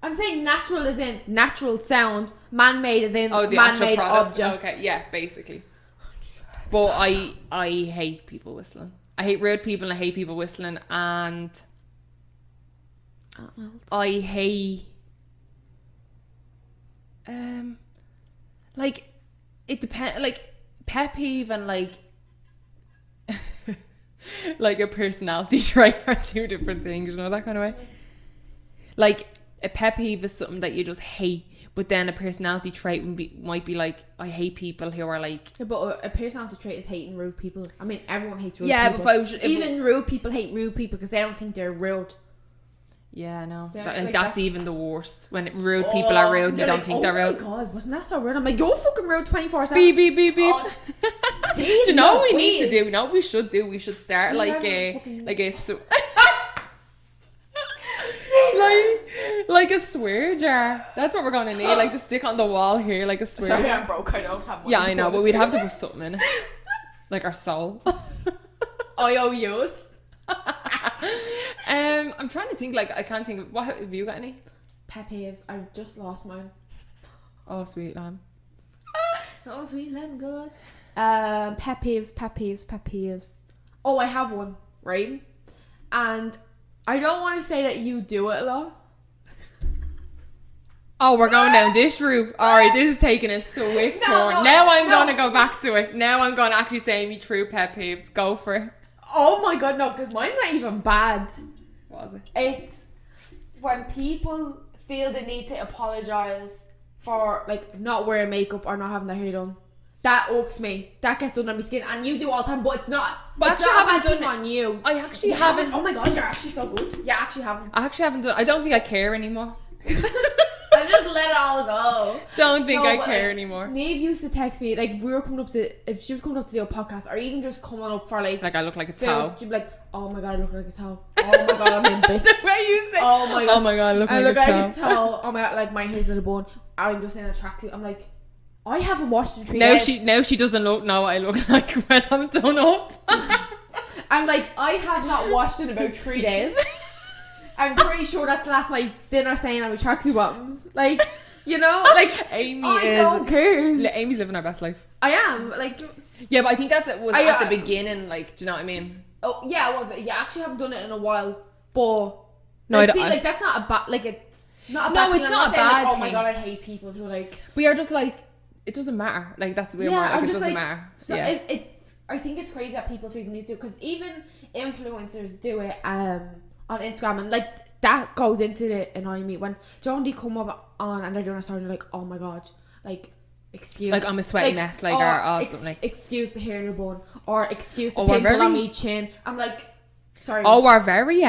[SPEAKER 2] I'm saying natural as in natural sound. Man-made as in man-made object.
[SPEAKER 1] Okay, yeah, basically. But I hate people whistling. I hate rude people and I hate people whistling, and I hate like it depends, like pet peeve and like like a personality trait are two different things, you know, that kind of way. Like a pet peeve is something that you just hate, but then a personality trait might be like, I hate people who are like...
[SPEAKER 2] Yeah, but a personality trait is hating rude people. I mean, everyone hates rude people.
[SPEAKER 1] Yeah, but
[SPEAKER 2] even rude people hate rude people because they don't think they're rude.
[SPEAKER 1] Yeah, no.
[SPEAKER 2] Yeah, like
[SPEAKER 1] that's even the worst. When rude people are rude, they don't
[SPEAKER 2] like,
[SPEAKER 1] think they're rude.
[SPEAKER 2] Oh my god, wasn't that so rude? I'm like, you're fucking rude 24/7.
[SPEAKER 1] Beep, beep, beep, beep.
[SPEAKER 2] Oh,
[SPEAKER 1] do you know what we need to do? You know what we should do? We should start like a like a swear jar. That's what we're gonna need. Like to stick on the wall here, like a swear jar.
[SPEAKER 2] Sorry, I'm broke. I don't have one.
[SPEAKER 1] Yeah, I know, but we'd have to put something in it. Like our soul.
[SPEAKER 2] IOUs.
[SPEAKER 1] I'm trying to think, like I can't think of, what have you got any?
[SPEAKER 2] Pet peeves. I've just lost mine.
[SPEAKER 1] Oh sweet lamb.
[SPEAKER 2] Oh sweet lamb, good. Pet peeves. Oh, I have one, right? And I don't want to say that you do it a lot.
[SPEAKER 1] Oh, we're going down this route. Alright, this is taking a swift turn. Now I'm gonna go back to it. Now I'm gonna actually say me true pet peeves. Go for it.
[SPEAKER 2] Oh my god, no, because mine's not even bad.
[SPEAKER 1] What was it?
[SPEAKER 2] It's when people feel the need to apologise for like not wearing makeup or not having their hair done. That irks me. That gets under my skin, and you do all the time, but it's not. But
[SPEAKER 1] I haven't done
[SPEAKER 2] it on you.
[SPEAKER 1] I actually haven't.
[SPEAKER 2] Oh my god, you're actually so good. You actually haven't.
[SPEAKER 1] I actually haven't done. I don't think I care anymore.
[SPEAKER 2] I just let it all go.
[SPEAKER 1] Don't think I care
[SPEAKER 2] like,
[SPEAKER 1] anymore.
[SPEAKER 2] Niamh used to text me like if we were coming up to, if she was coming up to do a podcast or even just coming up for like
[SPEAKER 1] I look like a
[SPEAKER 2] food,
[SPEAKER 1] towel.
[SPEAKER 2] she'd be like, oh my god, I look like a towel. Oh my god, I'm in bits.
[SPEAKER 1] The way you say.
[SPEAKER 2] Oh my god.
[SPEAKER 1] Oh my god, I look like a towel.
[SPEAKER 2] Oh my god, like my hair's in a bun. I'm just in a tracksuit. I'm like, I haven't washed in 3 days.
[SPEAKER 1] Now she doesn't know what I look like when I'm done up.
[SPEAKER 2] I'm like, I have not washed in about 3 days. I'm pretty sure that's last night's dinner staying on my tracksuit bottoms. Like, you know, like
[SPEAKER 1] Amy
[SPEAKER 2] I don't care.
[SPEAKER 1] Amy's living her best life.
[SPEAKER 2] I am like.
[SPEAKER 1] Yeah, but I think that was at the beginning. Like, do you know what I mean?
[SPEAKER 2] Oh yeah, it was. Yeah, I actually haven't done it in a while, but
[SPEAKER 1] no,
[SPEAKER 2] like, like that's not a bad. Like it's not a bad thing.
[SPEAKER 1] It's
[SPEAKER 2] I'm
[SPEAKER 1] not a
[SPEAKER 2] saying,
[SPEAKER 1] bad
[SPEAKER 2] like, oh
[SPEAKER 1] thing.
[SPEAKER 2] my god, I hate people who like.
[SPEAKER 1] We are just like, it doesn't matter. Like that's weird.
[SPEAKER 2] Yeah,
[SPEAKER 1] like,
[SPEAKER 2] I'm
[SPEAKER 1] it
[SPEAKER 2] just
[SPEAKER 1] doesn't
[SPEAKER 2] like,
[SPEAKER 1] matter.
[SPEAKER 2] So
[SPEAKER 1] yeah.
[SPEAKER 2] It's. I think it's crazy that people feel the need to, because even influencers do it on Instagram, and like that goes into the annoying me when John D come up on and they're doing a story, they're like, oh my god, like. Excuse,
[SPEAKER 1] like I'm a sweaty mess, like or something like.
[SPEAKER 2] Excuse the hair in your bun, or excuse the pimple on my chin. I'm like, sorry.
[SPEAKER 1] Oh, we're very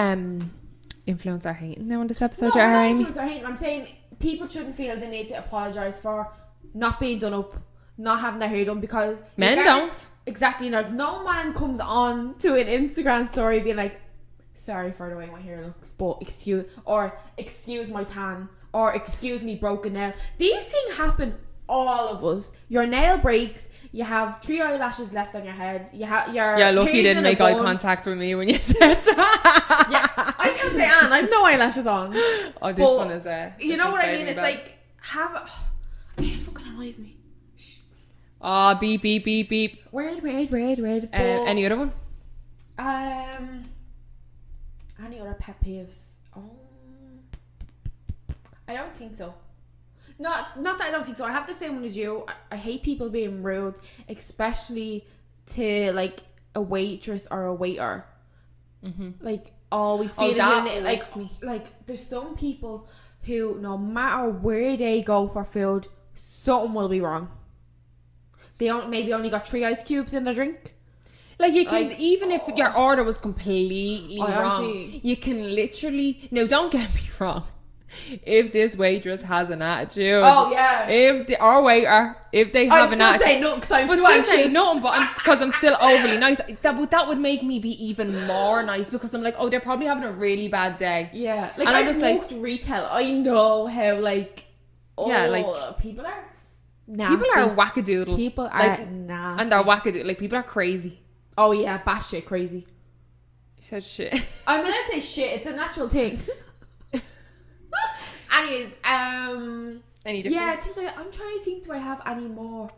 [SPEAKER 1] influencer hating now on this episode.
[SPEAKER 2] No, I'm not influencer hating. I'm saying people shouldn't feel the need to apologise for not being done up, not having their hair done, because
[SPEAKER 1] men don't.
[SPEAKER 2] Exactly, like no man comes on to an Instagram story being like, sorry for the way my hair looks, but excuse my tan, or excuse me broken nail. These things happen. All of us. Your nail breaks. You have 3 eyelashes left on your head. You have your
[SPEAKER 1] lucky you didn't make eye contact with me when you said that.
[SPEAKER 2] Yeah, I can't say Anne. I've no eyelashes on.
[SPEAKER 1] Oh, this one is
[SPEAKER 2] you know what I mean? It's like it fucking annoys me.
[SPEAKER 1] Oh, beep beep beep beep.
[SPEAKER 2] Weird.
[SPEAKER 1] Any other one?
[SPEAKER 2] Any other pet peeves? Oh, I don't think so. Not that I don't think so. I have the same one as you. I hate people being rude, especially to like a waitress or a waiter. Mm-hmm. Like always feeling like there's some people who no matter where they go for food, something will be wrong. They maybe only got 3 ice cubes in their drink. Like you can, even if your order was completely wrong, you can literally. No, don't get me wrong. If this waitress has an attitude, or waiter, if they have an attitude, say nothing because I'm too
[SPEAKER 1] anxious. Say nothing, but I'm still overly nice. That would make me be even more nice, because I'm like, oh, they're probably having a really bad day.
[SPEAKER 2] Yeah, like, and I'm just like retail. I know how people are nasty.
[SPEAKER 1] People are wackadoodle.
[SPEAKER 2] People are nasty, and
[SPEAKER 1] they're wackadoodle. Like people are crazy.
[SPEAKER 2] Oh yeah, batshit crazy.
[SPEAKER 1] You said shit.
[SPEAKER 2] I mean, I'd say shit. It's a natural thing. Anyways,
[SPEAKER 1] any different?
[SPEAKER 2] Yeah, things like I'm trying to think. Do I have any more?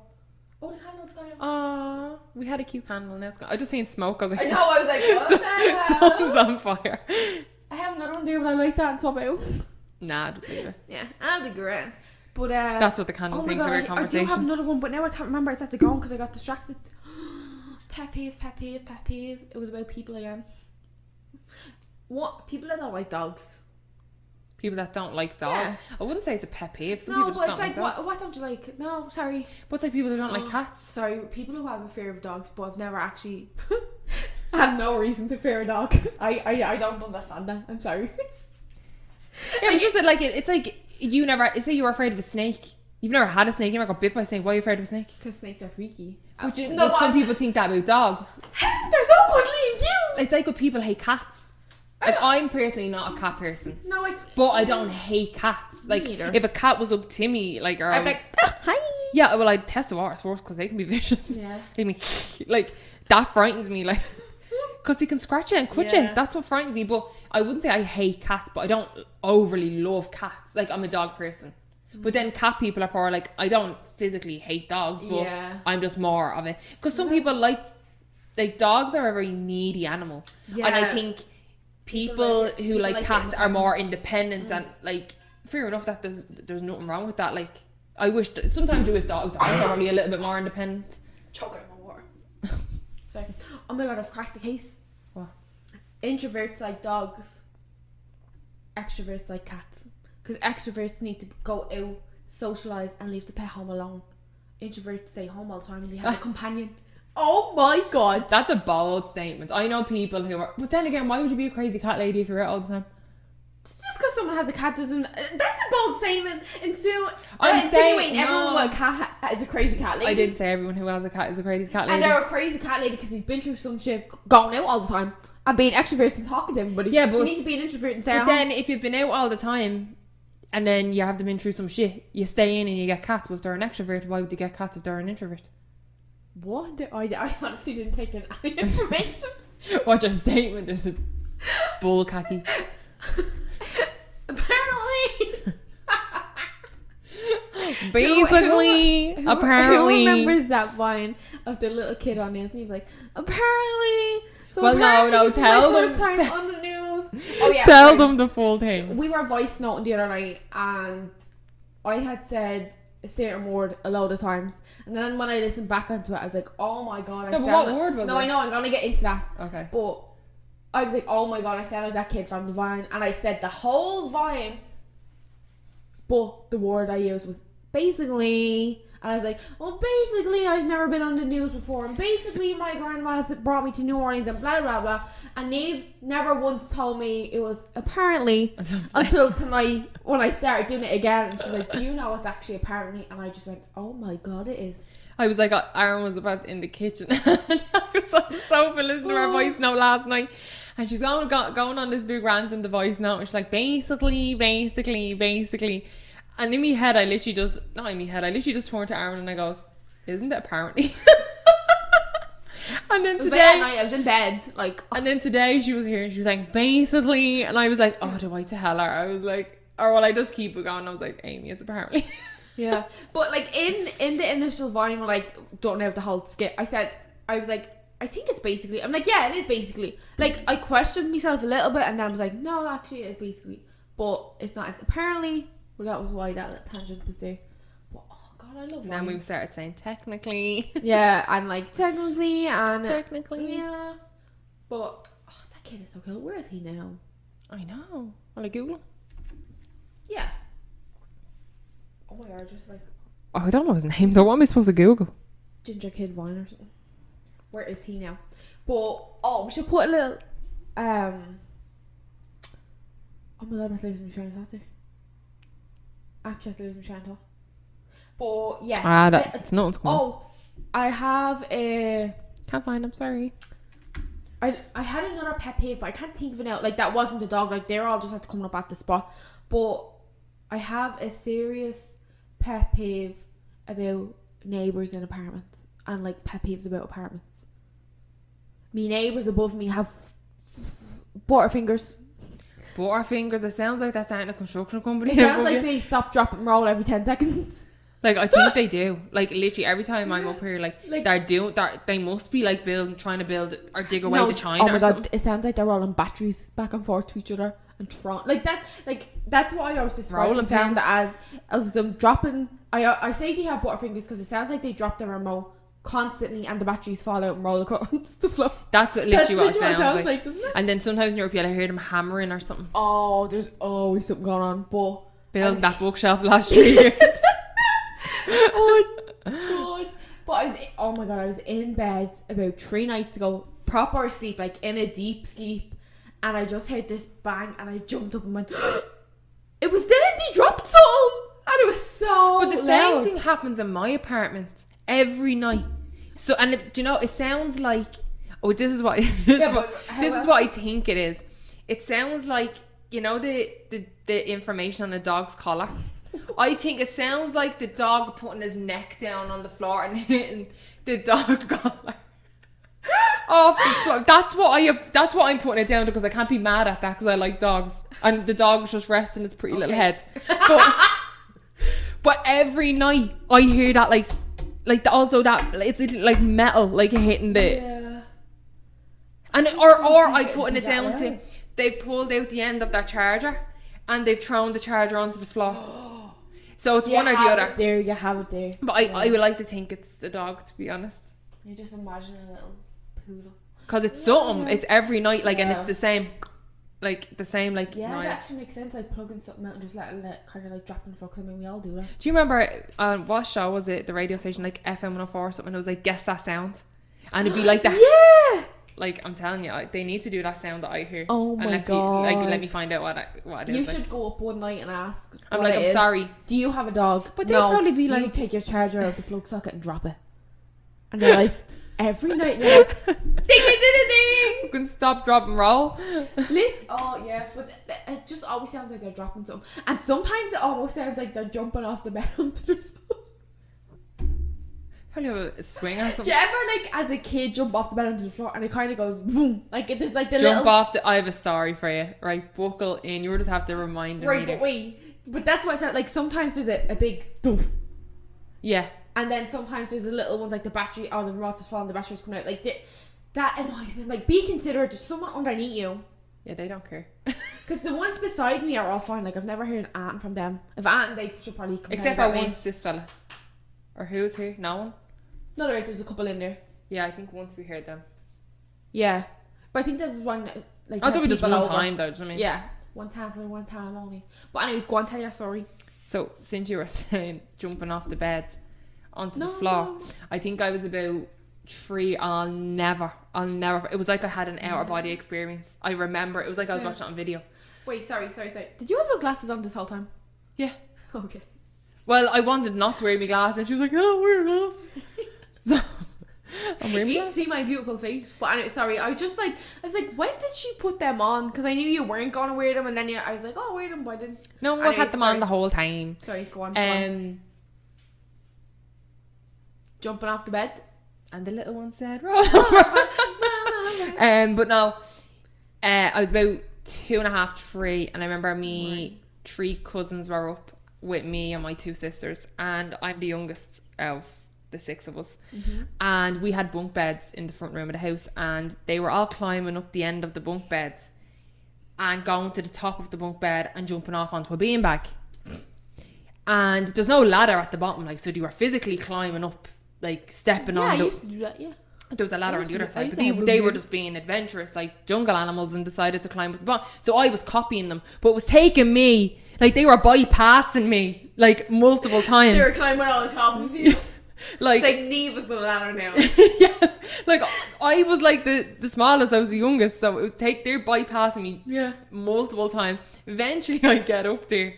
[SPEAKER 2] Oh, the candle's gone.
[SPEAKER 1] We had a cute candle. Now it's gone. I just seen smoke. I was like,
[SPEAKER 2] I was like, what the hell?
[SPEAKER 1] Something's on fire.
[SPEAKER 2] I have another one want to do, but I like that and swap out.
[SPEAKER 1] Nah, just leave it.
[SPEAKER 2] Yeah, I'll be grand. But
[SPEAKER 1] That's what the candle
[SPEAKER 2] oh my
[SPEAKER 1] thinks
[SPEAKER 2] God,
[SPEAKER 1] of our
[SPEAKER 2] I do
[SPEAKER 1] conversation.
[SPEAKER 2] have another one, but now I can't remember. It's at the gone because I got distracted. Pet peeve. It was about people again. What? People that don't like dogs.
[SPEAKER 1] People that don't like dogs.
[SPEAKER 2] Yeah.
[SPEAKER 1] I wouldn't say it's a pet peeve. Some
[SPEAKER 2] No,
[SPEAKER 1] people just
[SPEAKER 2] but
[SPEAKER 1] don't
[SPEAKER 2] it's
[SPEAKER 1] like
[SPEAKER 2] like,
[SPEAKER 1] dogs.
[SPEAKER 2] what don't you like? No, sorry.
[SPEAKER 1] But it's like people who don't like cats.
[SPEAKER 2] Sorry, people who have a fear of dogs, but I've never actually have no reason to fear a dog. I don't understand that. I'm sorry.
[SPEAKER 1] Yeah, it's just that like it's like you never say you were afraid of a snake. You've never had a snake. You never got bit by a snake. Why are you afraid of a snake?
[SPEAKER 2] Because snakes are freaky.
[SPEAKER 1] But some people think that about dogs.
[SPEAKER 2] They're so cuddly and cute.
[SPEAKER 1] It's like when people hate cats. Like I'm personally not a cat person.
[SPEAKER 2] No,
[SPEAKER 1] but I don't hate cats. Like
[SPEAKER 2] neither.
[SPEAKER 1] if a cat was up to me, like or I
[SPEAKER 2] I'd
[SPEAKER 1] was,
[SPEAKER 2] be like, hi.
[SPEAKER 1] yeah, well I'd test the waters first because they can be vicious.
[SPEAKER 2] Yeah.
[SPEAKER 1] They mean, like that frightens me. Like because he can scratch you and cut you.
[SPEAKER 2] Yeah.
[SPEAKER 1] That's what frightens me. But I wouldn't say I hate cats, but I don't overly love cats. Like I'm a dog person. But then cat people are more like I don't physically hate dogs, but
[SPEAKER 2] Yeah.
[SPEAKER 1] I'm just more of it. Because some people like dogs are a very needy animal,
[SPEAKER 2] Yeah.
[SPEAKER 1] and I think people
[SPEAKER 2] like it.
[SPEAKER 1] who
[SPEAKER 2] People
[SPEAKER 1] like
[SPEAKER 2] like
[SPEAKER 1] cats are more
[SPEAKER 2] independence.
[SPEAKER 1] independent and like fair enough that there's nothing wrong with that. Like I wish sometimes you wish dogs are probably a little bit more independent.
[SPEAKER 2] Choking on my water. Sorry. Oh my God, I've cracked the case.
[SPEAKER 1] What?
[SPEAKER 2] Introverts like dogs. Extroverts like cats. Because extroverts need to go out, socialise, and leave the pet home alone. Introverts stay home all the time and they have a companion. Oh my God.
[SPEAKER 1] That's a bold statement. I know people who are, but then again, why would you be a crazy cat lady if you're out all the time?
[SPEAKER 2] Just because someone has a cat doesn't... That's a bold statement.
[SPEAKER 1] I'm saying
[SPEAKER 2] insinuating everyone with a cat is a crazy cat lady.
[SPEAKER 1] I did say everyone who has a cat is a crazy cat lady.
[SPEAKER 2] And they're a crazy cat lady because they've been through some shit going out all the time. And being extroverts and talking to everybody.
[SPEAKER 1] Yeah, but
[SPEAKER 2] you need to be an introvert and stay
[SPEAKER 1] But
[SPEAKER 2] at
[SPEAKER 1] then
[SPEAKER 2] home.
[SPEAKER 1] if you've been out all the time and then you have been through some shit, you stay in and you get cats. But if they're an extrovert, why would you get cats if they're an introvert?
[SPEAKER 2] What? I honestly didn't take in any information.
[SPEAKER 1] What your statement is bull cacky.
[SPEAKER 2] Apparently.
[SPEAKER 1] Basically, apparently.
[SPEAKER 2] Who remembers that vine of the little kid on news? And he was like, apparently. So
[SPEAKER 1] Well, no,
[SPEAKER 2] this is
[SPEAKER 1] tell
[SPEAKER 2] my
[SPEAKER 1] them.
[SPEAKER 2] first time on the news. Oh yeah.
[SPEAKER 1] Tell
[SPEAKER 2] sorry.
[SPEAKER 1] them the full thing.
[SPEAKER 2] We were voice noting the other night, and I had said a certain word a load of times, and then when I listened back onto it, I was like, "Oh my God!"
[SPEAKER 1] No, but what word was
[SPEAKER 2] No,
[SPEAKER 1] it?
[SPEAKER 2] I know. I'm gonna get into that.
[SPEAKER 1] Okay.
[SPEAKER 2] But I was like, "Oh my God!" I sound like that kid from the Vine, and I said the whole Vine, but the word I used was basically. And I was like, well, basically, I've never been on the news before. And basically, my grandma brought me to New Orleans and blah, blah, blah. And Niamh never once told me it was apparently until tonight when I started doing it again. And she's like, do you know it's actually apparently? And I just went, oh my God, it is.
[SPEAKER 1] I was like, Aaron was about in the kitchen. And I was on the sofa listening to her voice note last night. And she's going on this big rant in the voice note. And she's like, basically. And in my head, I literally just turned to Aaron and I goes, isn't it apparently? And then today,
[SPEAKER 2] that night I was in bed, like.
[SPEAKER 1] And then today she was here and she was like, basically. And I was like, oh, do I tell her? I was like, or will I just keep it going? I was like, Amy, it's apparently.
[SPEAKER 2] Yeah. But like in the initial Vine when I don't know the whole skit, I was like, I think it's basically. I'm like, yeah, it is basically. Like, I questioned myself a little bit and then I was like, no, actually it is basically. But it's not. It's apparently. Well, that was why that tangent was there. But, oh God, I love
[SPEAKER 1] Then
[SPEAKER 2] Vine.
[SPEAKER 1] we started saying technically.
[SPEAKER 2] Yeah, and like technically and
[SPEAKER 1] Technically.
[SPEAKER 2] yeah. But oh, that kid is so cool. Where is he now?
[SPEAKER 1] I know. Will I Google him?
[SPEAKER 2] Yeah. Oh my God, just like
[SPEAKER 1] Oh, I don't know his name though. What am I supposed to Google?
[SPEAKER 2] Ginger Kid Vine or something. Where is he now? But oh, we should put a little oh my God, I'm losing my train of thought there. Actually, I losing my train of thought. But yeah.
[SPEAKER 1] It's not cool.
[SPEAKER 2] Oh, I have a.
[SPEAKER 1] Can't find him, sorry.
[SPEAKER 2] I had another pet peeve, but I can't think of it now. Like, that wasn't the dog. Like, they're all just had to come up at the spot. But I have a serious pet peeve about neighbours in apartments. And, like, pet peeves about apartments. Me neighbours above me have butterfingers.
[SPEAKER 1] Butterfingers, it sounds like they're starting a construction company.
[SPEAKER 2] It sounds like they stop, drop, and roll every 10 seconds.
[SPEAKER 1] Like, I think they do. Like, literally, every time I'm up here, like they must be, like, trying to build or dig away to China
[SPEAKER 2] oh my
[SPEAKER 1] or
[SPEAKER 2] God,
[SPEAKER 1] something.
[SPEAKER 2] it sounds like they're rolling batteries back and forth to each other. and like that. Like that's what I always describe
[SPEAKER 1] Rolling
[SPEAKER 2] the sound
[SPEAKER 1] pins.
[SPEAKER 2] as them dropping. I say they have butterfingers because it sounds like they drop the remote constantly and the batteries fall out and roll across the floor.
[SPEAKER 1] That's literally what it
[SPEAKER 2] literally
[SPEAKER 1] sounds like.
[SPEAKER 2] doesn't it?
[SPEAKER 1] And then sometimes in Europe you'll hear them hammering or something.
[SPEAKER 2] Oh, there's always something going on. But
[SPEAKER 1] Build that bookshelf the last 3 years.
[SPEAKER 2] oh God. But I was in bed about 3 nights ago, proper sleep, like in a deep sleep, and I just heard this bang and I jumped up and went, it was dead, they dropped something, and it was so
[SPEAKER 1] But the
[SPEAKER 2] loud.
[SPEAKER 1] same thing happens in my apartment every night. So, and do you know, it sounds like, this is what I think it is. It sounds like, you know, the information on a dog's collar. I think it sounds like the dog putting his neck down on the floor and hitting the dog collar off the floor. That's what I'm putting it down to, because I can't be mad at that because I like dogs and the dog's just resting its pretty little head. But every night I hear that also that it's like metal like hitting the and or I putting it down to they've pulled out the end of their charger and they've thrown the charger onto the floor. So it's one or the other.
[SPEAKER 2] You have it there.
[SPEAKER 1] But I would like to think it's the dog, to be honest.
[SPEAKER 2] You just imagine a little poodle.
[SPEAKER 1] Because it's something. It's every night, like, and it's the same. Like, the same, like,
[SPEAKER 2] yeah,
[SPEAKER 1] noise.
[SPEAKER 2] that actually makes sense. Like, plugging something out and just letting it kind of, like, drop on the floor. Because, I mean, we all do that.
[SPEAKER 1] Do you remember, what show was it? The radio station, like, FM 104 or something. It was like, guess that sound. And it'd be like that.
[SPEAKER 2] Yeah!
[SPEAKER 1] Like, I'm telling you, they need to do that sound that I hear.
[SPEAKER 2] Oh my God.
[SPEAKER 1] Let me find out what it is.
[SPEAKER 2] You should go up one night and ask.
[SPEAKER 1] I'm like, I'm sorry.
[SPEAKER 2] Do you have a dog?
[SPEAKER 1] But they'll probably be
[SPEAKER 2] do
[SPEAKER 1] like,
[SPEAKER 2] you take your charger out of the plug socket and drop it? And they're like, every night you're like, ding, ding, ding, ding, ding.
[SPEAKER 1] You can stop, drop and roll.
[SPEAKER 2] Oh yeah, but it just always sounds like they're dropping something. And sometimes it almost sounds like they're jumping off the bed onto the floor.
[SPEAKER 1] Probably have a swing or something.
[SPEAKER 2] Do you ever, like, as a kid, jump off the bed onto the floor and it kind of goes boom? Like, there's like the
[SPEAKER 1] jump off I have a story for you. Right, buckle in. You just have to remind me.
[SPEAKER 2] Right, but that's why I said, like, sometimes there's a big doof.
[SPEAKER 1] Yeah.
[SPEAKER 2] And then sometimes there's the little ones, like the battery, or the remote is falling, the battery's coming out. Like, that annoys me. Like, be considerate. There's someone underneath you.
[SPEAKER 1] Yeah, they don't care.
[SPEAKER 2] Because the ones beside me are all fine. Like, I've never heard an ant from them. If ant, they should probably complain
[SPEAKER 1] except for
[SPEAKER 2] about me.
[SPEAKER 1] once this fella. Or who's here? No one?
[SPEAKER 2] No, there's a couple in there.
[SPEAKER 1] Yeah, I think once we heard them.
[SPEAKER 2] Yeah. But I think there was one, like,
[SPEAKER 1] That's probably just one
[SPEAKER 2] over.
[SPEAKER 1] time though, do you know what I mean?
[SPEAKER 2] Yeah. One time only. But anyways, go on, tell your story.
[SPEAKER 1] So, since you were saying jumping off the bed onto the floor,
[SPEAKER 2] No.
[SPEAKER 1] I think I was about 3. I'll never. It was like I had an outer body experience. I remember it was like I was watching it on video.
[SPEAKER 2] Wait, sorry. Did you have your glasses on this whole time?
[SPEAKER 1] Yeah.
[SPEAKER 2] Okay.
[SPEAKER 1] Well, I wanted not to wear my glasses, and she was like, "No, wear your glasses." So I'm wearing
[SPEAKER 2] You
[SPEAKER 1] my
[SPEAKER 2] need to see my beautiful face. But anyway, sorry. I was like, when did she put them on? Because I knew you weren't gonna wear them, and then I was like, oh, wear them, but I didn't.
[SPEAKER 1] No, I've had them on the whole time.
[SPEAKER 2] Sorry, go on. Jumping off the bed.
[SPEAKER 1] And the little one said, roll. But no, I was about 2.5, 3, and I remember me 3 cousins were up with me and my 2 sisters, and I'm the youngest of the 6 of us. And we had bunk beds in the front room of the house, and they were all climbing up the end of the bunk beds and going to the top of the bunk bed and jumping off onto a beanbag. And there's no ladder at the bottom, like, so they were physically climbing up, like stepping on.
[SPEAKER 2] Yeah, I used to do that. Yeah.
[SPEAKER 1] There was a ladder on the other side, but
[SPEAKER 2] to have
[SPEAKER 1] they were
[SPEAKER 2] boots.
[SPEAKER 1] just being adventurous, like jungle animals, and decided to climb up the bottom. So I was copying them, but it was taking me, like, they were bypassing me like multiple times.
[SPEAKER 2] They were climbing on top of you.
[SPEAKER 1] Like,
[SPEAKER 2] It's like Niamh was the ladder now.
[SPEAKER 1] yeah, like I was like the smallest, I was the youngest, so it was they're bypassing me multiple times. Eventually I get up there.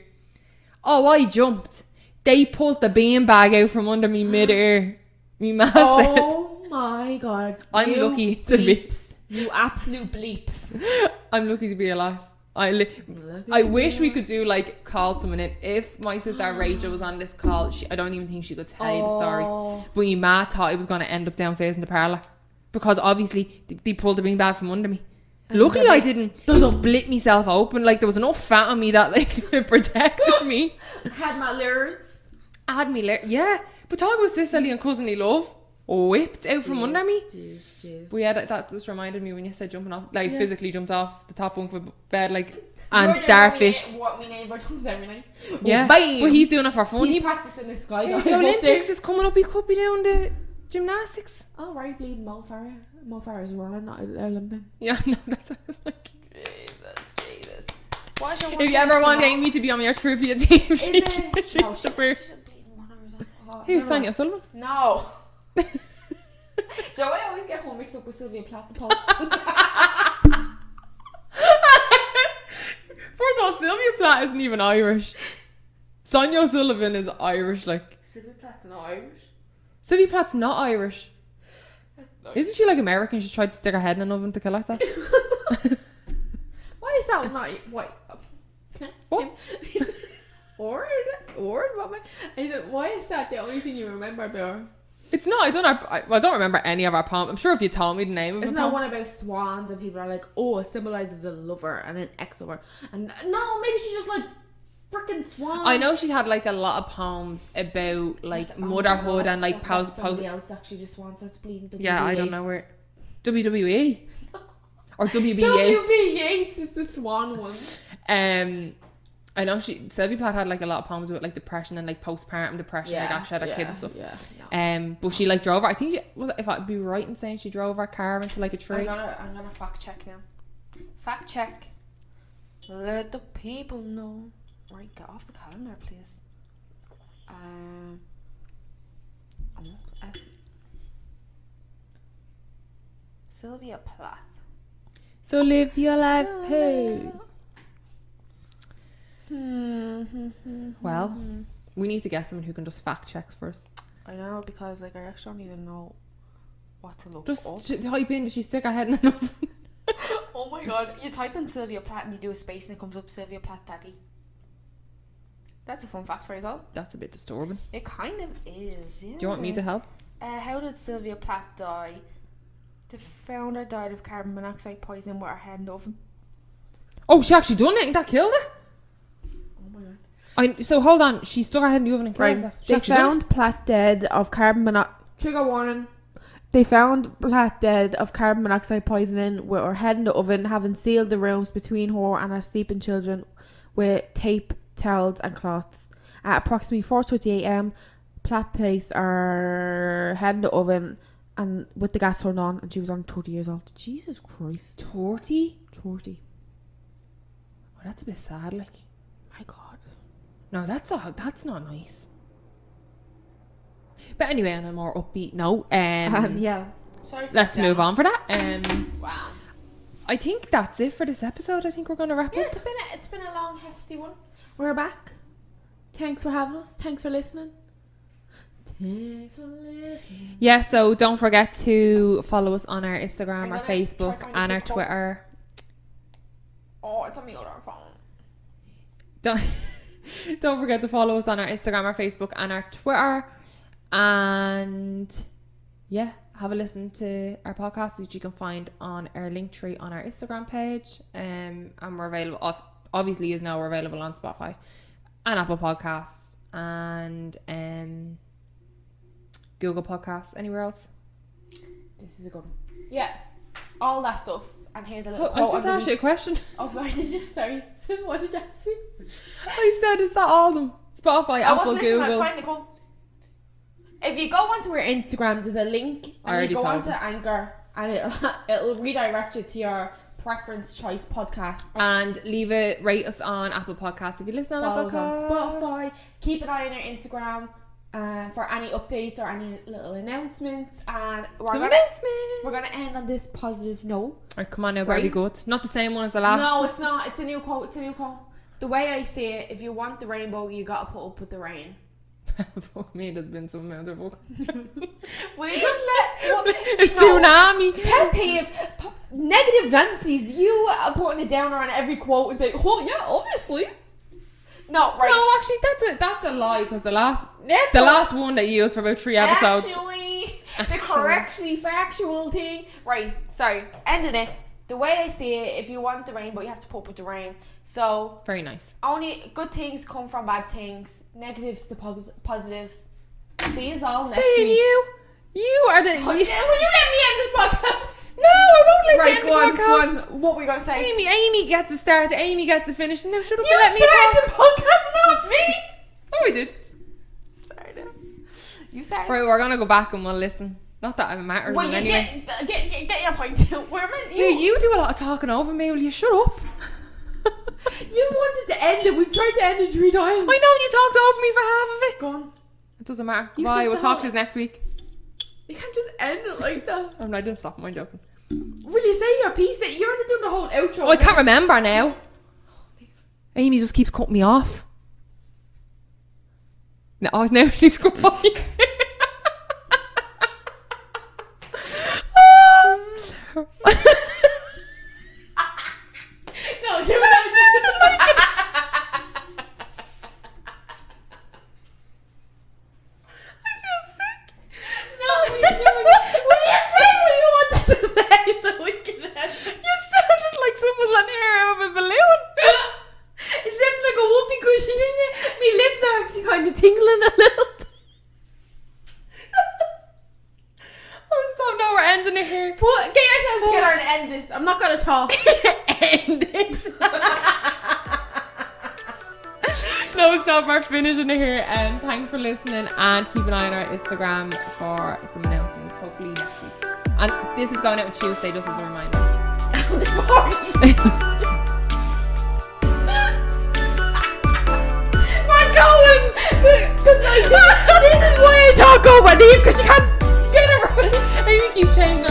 [SPEAKER 1] Oh, I jumped. They pulled the beanbag out from under me mid-air. Me ma said,
[SPEAKER 2] Oh my God.
[SPEAKER 1] I'm
[SPEAKER 2] You
[SPEAKER 1] lucky to be.
[SPEAKER 2] bleeps. You absolute bleeps.
[SPEAKER 1] I'm lucky to be alive. I wish we could do, like, call someone in. If my sister Rachel was on this call, I don't even think she could tell you the story. But my ma thought I was going to end up downstairs in the parlour, because obviously they pulled the beanbag from under me. Luckily I didn't split myself open. Like, there was enough fat on me that, like, protected me.
[SPEAKER 2] Had my lures.
[SPEAKER 1] I had me yeah. But talk about sisterly and cousinly love. Whipped out from under me.
[SPEAKER 2] Jeez.
[SPEAKER 1] But yeah, that just reminded me when you said jumping off, like, physically jumped off the top bunk of the bed, like, and
[SPEAKER 2] You're doing
[SPEAKER 1] starfish.
[SPEAKER 2] What my neighbour does every night.
[SPEAKER 1] Yeah,
[SPEAKER 2] Bam.
[SPEAKER 1] but he's doing it for fun.
[SPEAKER 2] He's practicing the skydive.
[SPEAKER 1] The Olympics is coming up. He could be doing the gymnastics.
[SPEAKER 2] All right, bleeding Mo Farah. Mo Farah's running, not Olympic.
[SPEAKER 1] Yeah, no, that's what I was like.
[SPEAKER 2] Jesus. What's your
[SPEAKER 1] If you ever want Amy to be on your trivia team,
[SPEAKER 2] Is
[SPEAKER 1] she's
[SPEAKER 2] it?
[SPEAKER 1] she's
[SPEAKER 2] No,
[SPEAKER 1] the first.
[SPEAKER 2] she's a bleeding runner.
[SPEAKER 1] Who, Sonia O'Sullivan?
[SPEAKER 2] No. Do I always get her mixed up with Sylvia Plath the Pope?
[SPEAKER 1] First of all, Sylvia Plath isn't even Irish. Sonia O'Sullivan is Irish, like.
[SPEAKER 2] Sylvia Plath's not Irish.
[SPEAKER 1] Sylvia Plath's not Irish. Isn't she like American? She tried to stick her head in an oven to kill herself.
[SPEAKER 2] Why is that not white?
[SPEAKER 1] What?
[SPEAKER 2] Word, what am I said, why is that the only thing you remember about her?
[SPEAKER 1] It's not. I don't remember any of our poems. I'm sure if you told me the name of it.
[SPEAKER 2] Isn't that one about swans and people are like, oh, it symbolizes a lover and an ex-lover? And no, maybe she's just like freaking swans.
[SPEAKER 1] I know she had like a lot of poems about like motherhood and like
[SPEAKER 2] somebody else actually just wants us bleeding.
[SPEAKER 1] Yeah, I don't know where. WWE or WB
[SPEAKER 2] WB Yeats is the swan one.
[SPEAKER 1] I know Sylvia Plath had like a lot of poems about like depression and like postpartum depression, like after she had her kid and stuff.
[SPEAKER 2] Yeah, no.
[SPEAKER 1] But she like drove her. I think if I'd be right in saying she drove her car into like a tree.
[SPEAKER 2] I'm gonna fact check now. Fact check. Let the people know. Right, get off the calendar, please. Sylvia Plath.
[SPEAKER 1] So live your life, hey. Well, we need to get someone who can just fact checks first.
[SPEAKER 2] I know, because like I actually don't even know what to look
[SPEAKER 1] Just
[SPEAKER 2] up.
[SPEAKER 1] type in, did she stick her head in an oven?
[SPEAKER 2] Oh my god, you type in Sylvia Plath and you do a space and it comes up Sylvia Plath Daddy. That's a fun fact for yourself.
[SPEAKER 1] That's a bit disturbing.
[SPEAKER 2] It kind of is, yeah.
[SPEAKER 1] Do you want me to help?
[SPEAKER 2] How did Sylvia Plath die? The founder died of carbon monoxide poisoning with her head in the oven.
[SPEAKER 1] Oh, she actually done it and that killed her?
[SPEAKER 2] Oh my god.
[SPEAKER 1] So hold on, she stuck her head in the oven and killed herself.
[SPEAKER 2] They found Plath dead of carbon monoxide. Trigger warning. They found Plath dead of carbon monoxide poisoning with her head in the oven, having sealed the rooms between her and her sleeping children with tape, towels and cloths. At approximately 4:30 a.m, Plath placed her head in the oven and with the gas turned on, and she was only 30 years old. Jesus Christ.
[SPEAKER 1] 30?
[SPEAKER 2] 30.
[SPEAKER 1] Oh, that's a bit sad, like.
[SPEAKER 2] My god.
[SPEAKER 1] No, that's not nice. But anyway, on a more upbeat note,
[SPEAKER 2] Yeah. Sorry.
[SPEAKER 1] Let's move on for that.
[SPEAKER 2] Wow.
[SPEAKER 1] I think that's it for this episode. I think we're going to wrap
[SPEAKER 2] Yeah,
[SPEAKER 1] up.
[SPEAKER 2] it's been a long, hefty one. We're back. Thanks for having us. Thanks for listening.
[SPEAKER 1] Yeah, so don't forget to follow us on our Instagram, our Facebook,
[SPEAKER 2] find a
[SPEAKER 1] and our
[SPEAKER 2] quick
[SPEAKER 1] Twitter.
[SPEAKER 2] Oh, it's on my other phone.
[SPEAKER 1] Don't forget to follow us on our Instagram, our Facebook, and our Twitter. And yeah, have a listen to our podcast, which you can find on our link tree on our Instagram page. And we're available. Obviously, we're available on Spotify and Apple Podcasts and Google Podcasts. Anywhere else?
[SPEAKER 2] This is a good one. Yeah, all that stuff. And here's a little quote.
[SPEAKER 1] I just asked you a question.
[SPEAKER 2] Oh, sorry. Sorry. What did you ask me?
[SPEAKER 1] I said, is that all of them? Spotify, Apple, Google.
[SPEAKER 2] I was trying to go. If you go onto our Instagram, there's a link, and you go onto Anchor, and it'll redirect you to your preference choice podcast.
[SPEAKER 1] And rate us on Apple Podcasts if you listen on
[SPEAKER 2] Follow
[SPEAKER 1] Apple
[SPEAKER 2] us
[SPEAKER 1] Podcasts.
[SPEAKER 2] on Spotify. Keep an eye on our Instagram for any updates or any little announcements. And we're gonna end on this positive note.
[SPEAKER 1] Alright, come on now, very good. Not the same one as the last.
[SPEAKER 2] No, it's not. It's a new quote. The way I see it, if you want the rainbow, you gotta put up with the rain.
[SPEAKER 1] Fuck me, there's been some amount of fuck.
[SPEAKER 2] Will you just let
[SPEAKER 1] a tsunami?
[SPEAKER 2] Pet peeve. Negative Nancy's. You are putting a downer on every quote and saying, "Oh yeah, obviously." No, right.
[SPEAKER 1] No, actually, that's a lie because the last one that you used for about 3 episodes.
[SPEAKER 2] Actually, the correctly factual thing. Right. Sorry. Ending it. The way I see it, if you want the rainbow, you have to put up with the rain. So
[SPEAKER 1] very nice.
[SPEAKER 2] Only good things come from bad things. Negatives to positives. See you all next week.
[SPEAKER 1] You are the.
[SPEAKER 2] Will you let me end this podcast?
[SPEAKER 1] No, I won't let you
[SPEAKER 2] Right,
[SPEAKER 1] end
[SPEAKER 2] go on,
[SPEAKER 1] the
[SPEAKER 2] go
[SPEAKER 1] podcast.
[SPEAKER 2] on. What were you going to say?
[SPEAKER 1] Amy gets to start, Amy gets to finish. No, shut up
[SPEAKER 2] You
[SPEAKER 1] and let me
[SPEAKER 2] started
[SPEAKER 1] talk.
[SPEAKER 2] the podcast, not me.
[SPEAKER 1] No, I did.
[SPEAKER 2] Started. You started.
[SPEAKER 1] Right, we're gonna go back and we'll listen. Not that it matters
[SPEAKER 2] Well, you
[SPEAKER 1] anyway.
[SPEAKER 2] get your point. We're meant
[SPEAKER 1] Here, you do a lot of talking over me. Will you shut up?
[SPEAKER 2] You wanted to end it. We've tried to end it 3 times.
[SPEAKER 1] I know you talked over me for half of it.
[SPEAKER 2] Go on.
[SPEAKER 1] It doesn't matter.
[SPEAKER 2] You
[SPEAKER 1] Bye.
[SPEAKER 2] said
[SPEAKER 1] We'll
[SPEAKER 2] the
[SPEAKER 1] talk
[SPEAKER 2] whole-
[SPEAKER 1] to you next week.
[SPEAKER 2] You can't just end it like that.
[SPEAKER 1] Oh no, I didn't stop. I'm joking.
[SPEAKER 2] Will you say your piece? You're doing the whole outro.
[SPEAKER 1] Oh, I can't remember now. Amy just keeps cutting me off. No, oh, now she's going. No,
[SPEAKER 2] No, give it No, will you say what you wanted to say so we can end it?
[SPEAKER 1] You sounded like someone letting air out of a balloon.
[SPEAKER 2] It sounds like a whoopee cushion, isn't it? My lips are actually kind of tingling a little.
[SPEAKER 1] Oh, stop. Now we're ending it here.
[SPEAKER 2] Get yourself together and end this. I'm not going to talk.
[SPEAKER 1] End this. No, stop. We're finishing it here. Thanks for listening and keep an eye on our Instagram for some announcements, hopefully next week. And this is going out on Tuesday, just as a reminder.
[SPEAKER 2] The 40s. We're going. Good night. This is why I talk over Niamh, because you can't get around.
[SPEAKER 1] Amy keeps changing